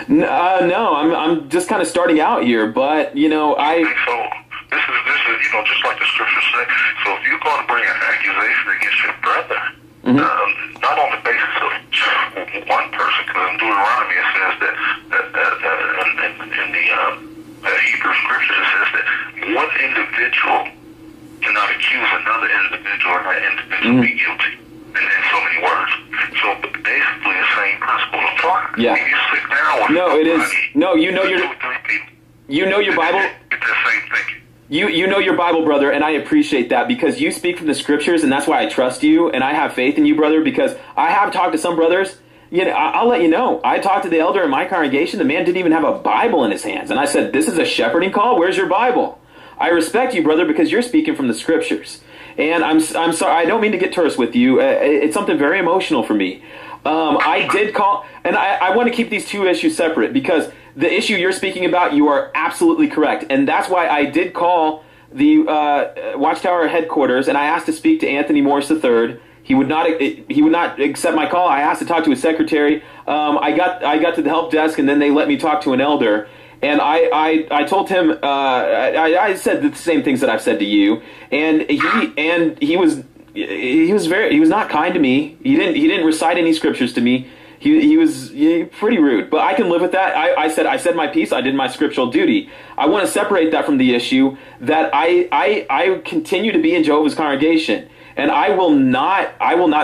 No, I'm just kind of starting out here, but So this is just like the scriptures say. So if you're going to bring an accusation against your brother, not on the basis of one person, because in Deuteronomy it says that in the Hebrew scripture it says that one individual cannot accuse another individual and that individual be guilty. And in so many words. So basically the same principle applies. Yeah. When you sit down with it is. No, you know your Bible. It's the same thing. You know your Bible, brother, and I appreciate that because you speak from the scriptures, and that's why I trust you, and I have faith in you, brother, because I have talked to some brothers. I'll let you know. I talked to the elder in my congregation. The man didn't even have a Bible in his hands, and I said, "This is a shepherding call. Where's your Bible?" I respect you, brother, because you're speaking from the scriptures. And I'm sorry, I don't mean to get terse with you. It's something very emotional for me. I did call, and I want to keep these two issues separate because the issue you're speaking about, you are absolutely correct. And that's why I did call the Watchtower headquarters, and I asked to speak to Anthony Morris III. He would not accept my call. I asked to talk to his secretary. I got to the help desk, and then they let me talk to an elder. And I told him I said the same things that I've said to you, and he was not kind to me. He didn't recite any scriptures to me. He was pretty rude, but I can live with that. I said my piece. I did my scriptural duty. I want to separate that from the issue that I continue to be in Jehovah's congregation, and I will not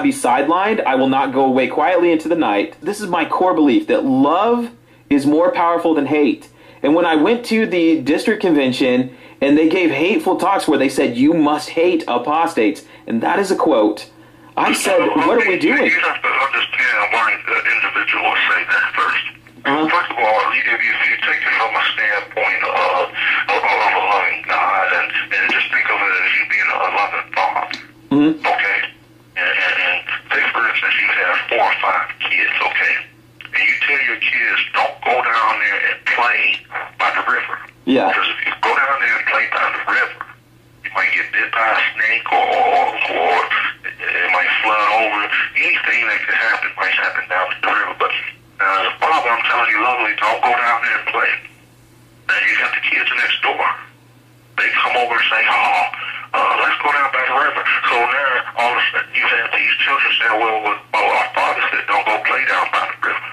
be sidelined. I will not go away quietly into the night. This is my core belief that love is more powerful than hate. And when I went to the district convention and they gave hateful talks where they said, "You must hate apostates," and that is a quote, I said, what are we doing? You have to understand why the individual will say that first. First of all, if you take it from a standpoint of a loving God, and just think of it as you being a loving father, okay? And say, for instance, you have 4 or 5 kids, okay? And you tell your kids, don't go down there and play by the river. Yeah. Because if you go down there and play by the river, you might get bit by a snake or it might flood over. Anything that could happen might happen down the river. But as a father, I'm telling you lovingly, don't go down there and play. And you got the kids next door. They come over and say, let's go down by the river. So now all of a sudden you have these children saying, well, our father said don't go play down by the river.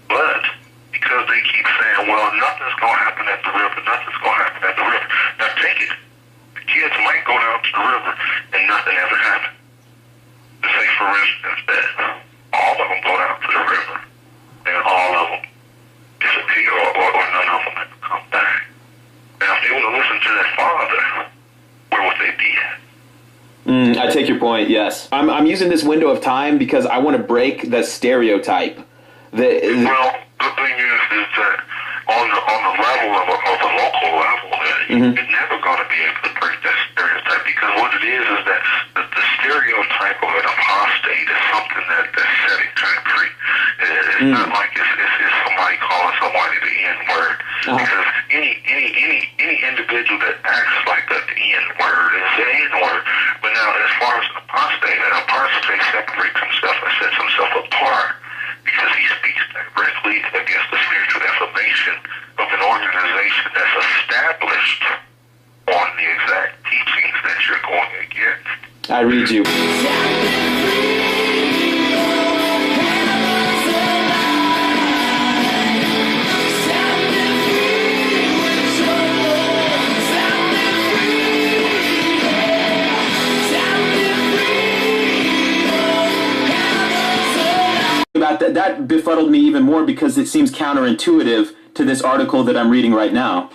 But because they keep saying, well, nothing's going to happen at the river, nothing's going to happen at the river. Now take it. The kids might go down to the river and nothing ever happens. To say, for instance, that all of them go down to the river and all of them disappear or none of them ever come back. Now, if they would have listened to their father, where would they be at? I take your point, yes. I'm using this window of time because I want to break the stereotype. Well, the thing is that on the level of a local level, you're never going to be able to break that stereotype because what it is that the stereotype of an apostate is something that's set in concrete. It's not like it's somebody calling somebody the N-word. Because any individual that acts like the N-word is the N-word. But now, as far as an apostate separates himself and sets himself apart because he speaks directly against the spiritual information of an organization that's established on the exact teachings that you're going against. I read you. that befuddled me even more because it seems counterintuitive to this article that I'm reading right now.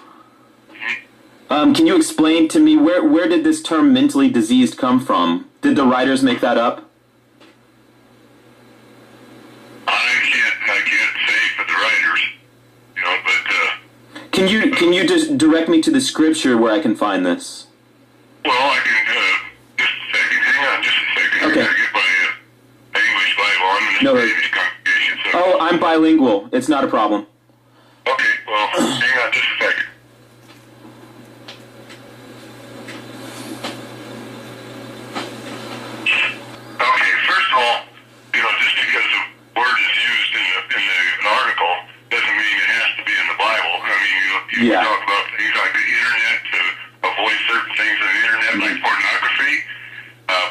Can you explain to me where did this term mentally diseased come from? Did the writers make that up? I can't say for the writers, you know, but Can you just direct me to the scripture where I can find this? well, I can just a second. Hang on, just a second. Okay. I gotta get my English Bible. I'm in the No worries. Spanish congregation, so. Oh, I'm bilingual. It's not a problem. Okay, well, hang on just a second. Okay, first of all, you know, just because the word is used in an article doesn't mean it has to be in the Bible. I mean, you Yeah. talk about things like the internet to avoid certain things on the internet, like pornography.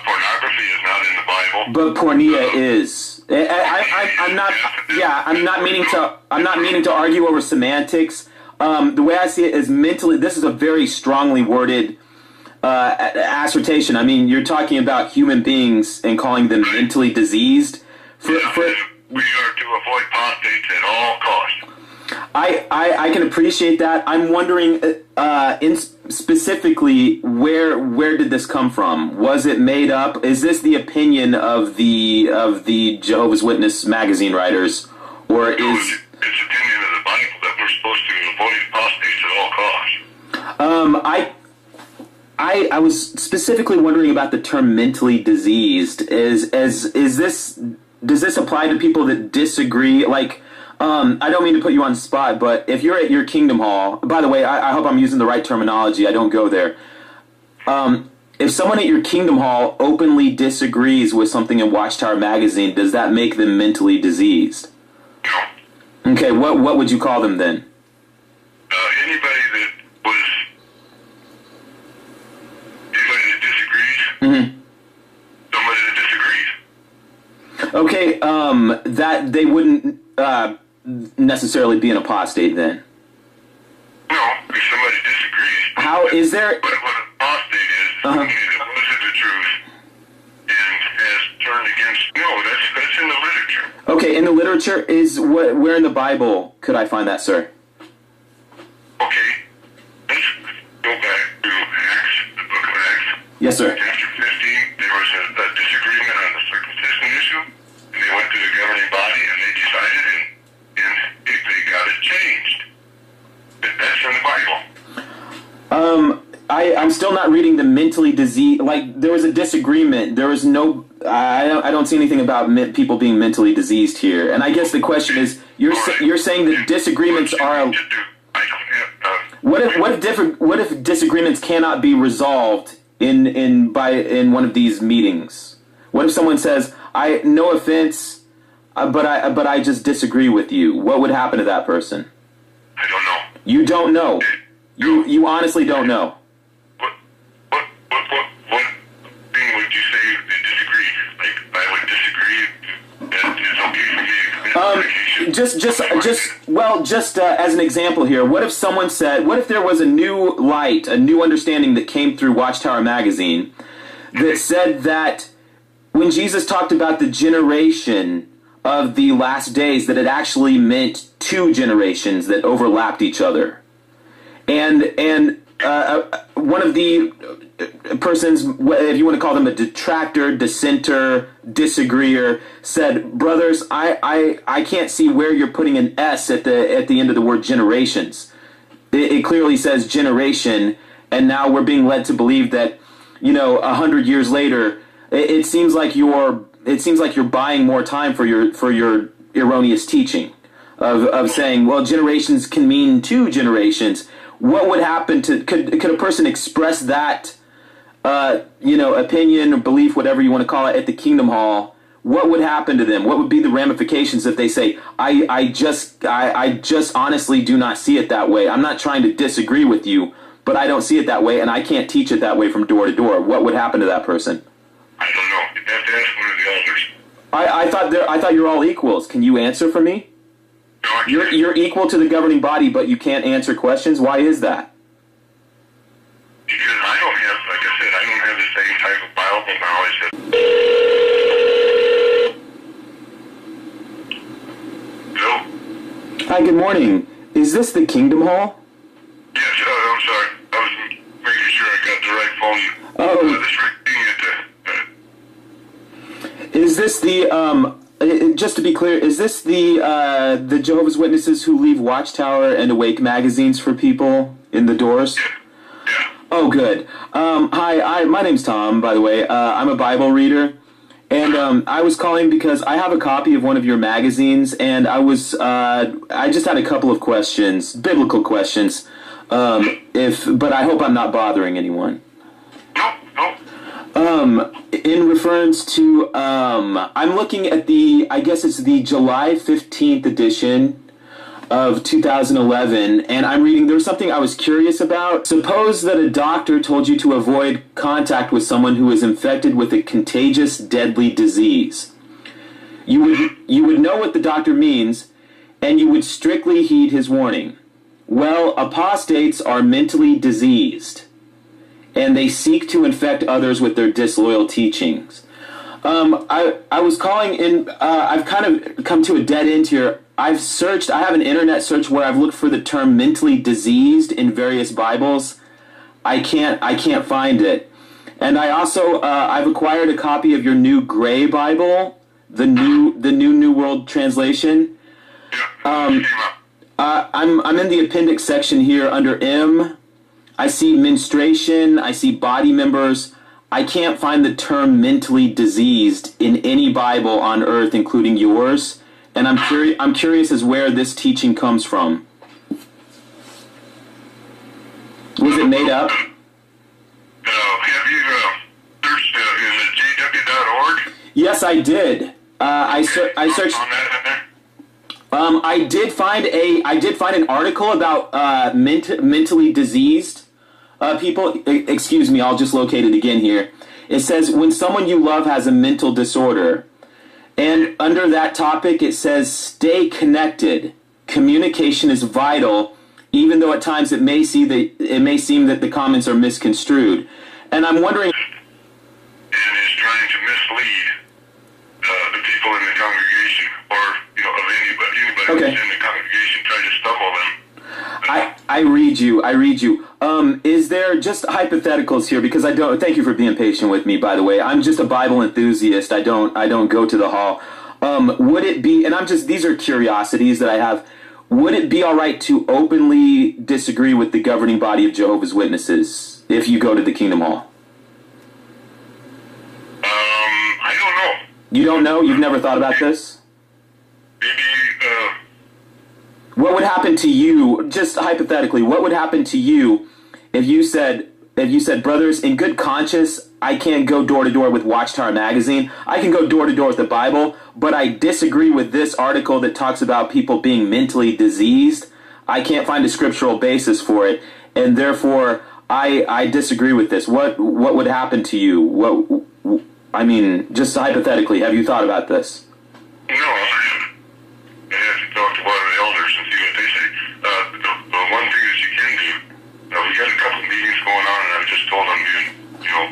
Pornography is not in the Bible. But pornea is. I'm not. Yeah, I'm not meaning to argue over semantics. The way I see it is mentally. This is a very strongly worded assertion. I mean, you're talking about human beings and calling them mentally diseased. We are to avoid apostates at all costs. I can appreciate that. I'm wondering, specifically, where did this come from? Was it made up? Is this the opinion of the Jehovah's Witness magazine writers, or It's opinion of the Bible that we're supposed to avoid apostates at all costs. I was specifically wondering about the term mentally diseased. Does this apply to people that disagree? Like, I don't mean to put you on the spot, but if you're at your Kingdom Hall, by the way, I hope I'm using the right terminology. I don't go there. If someone at your Kingdom Hall openly disagrees with something in Watchtower magazine, does that make them mentally diseased? No. Okay, what would you call them then? Anybody that disagrees. Mm-hmm. Somebody that disagrees. Okay, that they wouldn't necessarily be an apostate then. No, if somebody disagrees. How is there? But what an apostate is somebody that wasn't the truth and has turned against. No, that's in the literature. Okay, in the literature is where in the Bible could I find that, sir? Okay, let's go back to Acts, the book of Acts. Yes, sir. Chapter 15, there was a disagreement on the circumcision issue, and they went to the governing body, and they decided, and they got it changed. That's in the Bible. I'm still not reading the mentally diseased. Like, there was a disagreement. There was no. I don't see anything about people being mentally diseased here. And I guess the question is, you're saying that disagreements are. What if disagreements cannot be resolved in one of these meetings? What if someone says, no offense, but I just disagree with you? What would happen to that person? I don't know. You don't know. You honestly don't know. What thing would you say they disagree? Like, I would disagree that it's okay for me to Just as an example here, what if someone said, what if there was a new light, a new understanding that came through Watchtower magazine that said that when Jesus talked about the generation of the last days, that it actually meant two generations that overlapped each other. And one of the persons, if you want to call them a detractor, dissenter, disagreeer, said, brothers, I can't see where you're putting an S at the end of the word generations. It clearly says generation, and now we're being led to believe that, 100 years later, it seems like you're buying more time for your erroneous teaching of saying, well, generations can mean two generations. What would happen could a person express that opinion or belief, whatever you want to call it, at the Kingdom Hall? What would happen to them? What would be the ramifications if they say, I just honestly do not see it that way. I'm not trying to disagree with you, but I don't see it that way, and I can't teach it that way from door to door. What would happen to that person? I don't know. You'd have to ask one of the elders. I thought you're all equals. Can you answer for me? No, I can't. You're equal to the governing body, but you can't answer questions. Why is that? Because I don't have, like I said, I don't have the same type of Bible knowledge that. Hi, good morning. Is this the Kingdom Hall? Yes, I'm sorry. I was making sure I got the right phone. Is this the, just to be clear, is this the Jehovah's Witnesses who leave Watchtower and Awake magazines for people in the doors? Yeah. Oh, good. Hi, my name's Tom, by the way. I'm a Bible reader. And I was calling because I have a copy of one of your magazines, and I just had a couple of questions, biblical questions, but I hope I'm not bothering anyone. No. In reference to, I'm looking at I guess it's the July 15th edition of 2011, and I'm reading, there was something I was curious about. Suppose that a doctor told you to avoid contact with someone who is infected with a contagious, deadly disease. You would know what the doctor means, and you would strictly heed his warning. Well, apostates are mentally diseased, and they seek to infect others with their disloyal teachings. I was calling in, I've kind of come to a dead end here. I have an internet search where I've looked for the term mentally diseased in various Bibles. I can't find it. And I also, I've acquired a copy of your new Gray Bible, the New World Translation. I'm in the appendix section here under M. I see menstruation, I see body members. I can't find the term mentally diseased in any Bible on earth, including yours. And I'm curious as where this teaching comes from. Was it made up? Have you searched in the jw.org? Yes, I did. I searched. I did find an article about mentally diseased people. Excuse me, I'll just locate it again here. It says when someone you love has a mental disorder. And under that topic, it says, stay connected. Communication is vital, even though at times it may seem that the comments are misconstrued. And I'm wondering... And is trying to mislead the people in the congregation, or, of anybody Okay. who's in the congregation, trying to stumble them. I read you. Is there just hypotheticals here? Because thank you for being patient with me, by the way. I'm just a Bible enthusiast. I don't go to the hall. Would it be, and these are curiosities that I have, would it be all right to openly disagree with the governing body of Jehovah's Witnesses if you go to the Kingdom Hall? I don't know. You don't know? You've never thought about this? Maybe, What would happen to you, just hypothetically, what would happen to you if you said, brothers, in good conscience, I can't go door to door with Watchtower magazine. I can go door to door with the Bible, but I disagree with this article that talks about people being mentally diseased. I can't find a scriptural basis for it, and therefore I disagree with this. What would happen to you? Just hypothetically, have you thought about this? no, I have to talk to one of the elders and see what they say. The one thing that you can do, we got a couple meetings going on, and I just told them,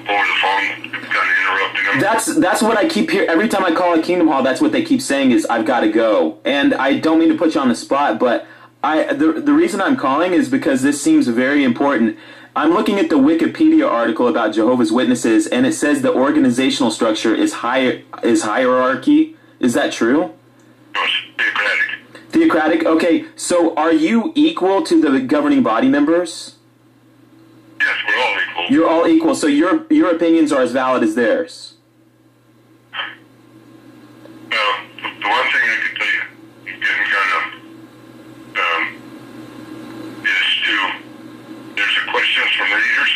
over the phone, kind of interrupting them. That's what I keep hearing. Every time I call a Kingdom Hall, that's what they keep saying is, I've got to go. And I don't mean to put you on the spot, but the reason I'm calling is because this seems very important. I'm looking at the Wikipedia article about Jehovah's Witnesses, and it says the organizational structure is hierarchy. Is that true? No, it's theocratic. Theocratic? Okay, so are you equal to the governing body members? Yes, we're all equal. You're all equal, so your opinions are as valid as theirs. The one thing I could tell you, getting kind of, there's a questions from readers,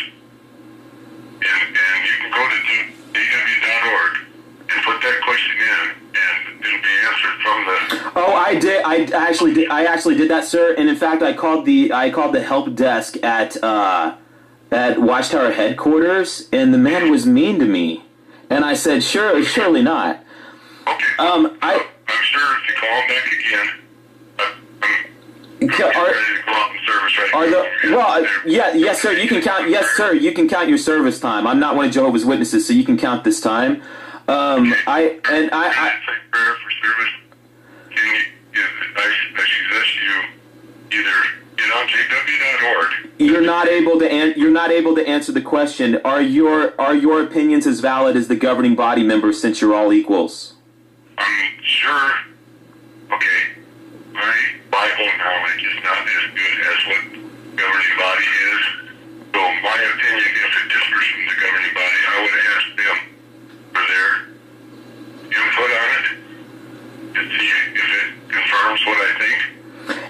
and you can go to aw.org and put that question in, and it'll be answered from the... Oh, I did. I actually did that, sir. And in fact, I called the help desk at Watchtower headquarters, and the man was mean to me. And I said, surely not. Okay. I'm sure if you call him back again, I'm ready to go out in service right now. Yes, sir. You can count. Yes, sir. You can count your service time. I'm not one of Jehovah's Witnesses, so you can count this time. I say prayer for service. I I suggest you either get on jw.org. You're not able to answer the question. Are your opinions as valid as the governing body members, since you're all equals? I'm sure. Okay, my Bible knowledge is not as good as what governing body is. So my opinion, if it differs from the governing body, I would ask them for their input on it to see if it confirms what I think.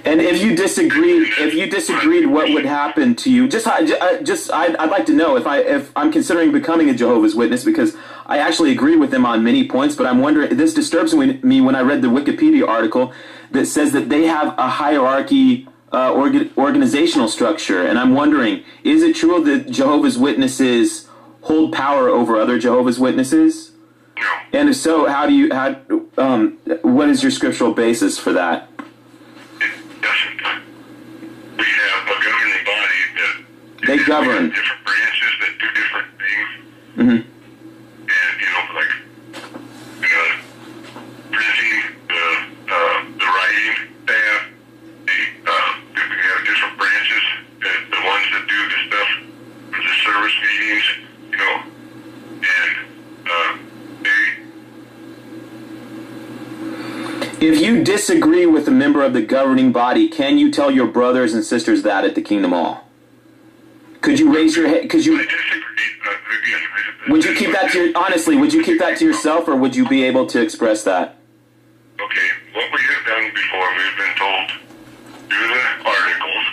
And if you disagreed, what would happen to you? I'd like to know if I'm considering becoming a Jehovah's Witness, because I actually agree with them on many points, but I'm wondering, this disturbs me when I read the Wikipedia article that says that they have a hierarchy organizational structure, and I'm wondering, is it true that Jehovah's Witnesses hold power over other Jehovah's Witnesses? No. And if so, what is your scriptural basis for that? It doesn't. We have a governing body that They govern. Different branches that do different things. Mm-hmm. And, like printing, the writing staff, we have different branches, the ones that do the stuff for the service meetings, and If you disagree with a member of the governing body, can you tell your brothers and sisters that at the Kingdom Hall? Could you raise your hand? I disagree. Would you keep that would you keep that to yourself, or would you be able to express that? Okay, what we have done before, we've been told through the articles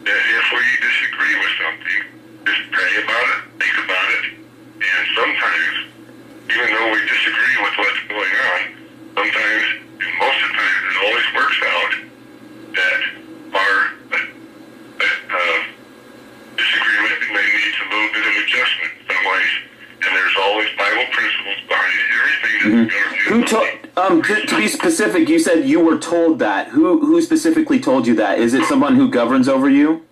that if we disagree with something, just pray about it, think about it, and sometimes, even though we disagree with what's going on, sometimes, and most of the time, it always works out that our disagreement needs a little bit of adjustment in some ways, and there's always Bible principles behind everything that we go through. To be specific, you said you were told that. Who specifically told you that? Is it someone who governs over you?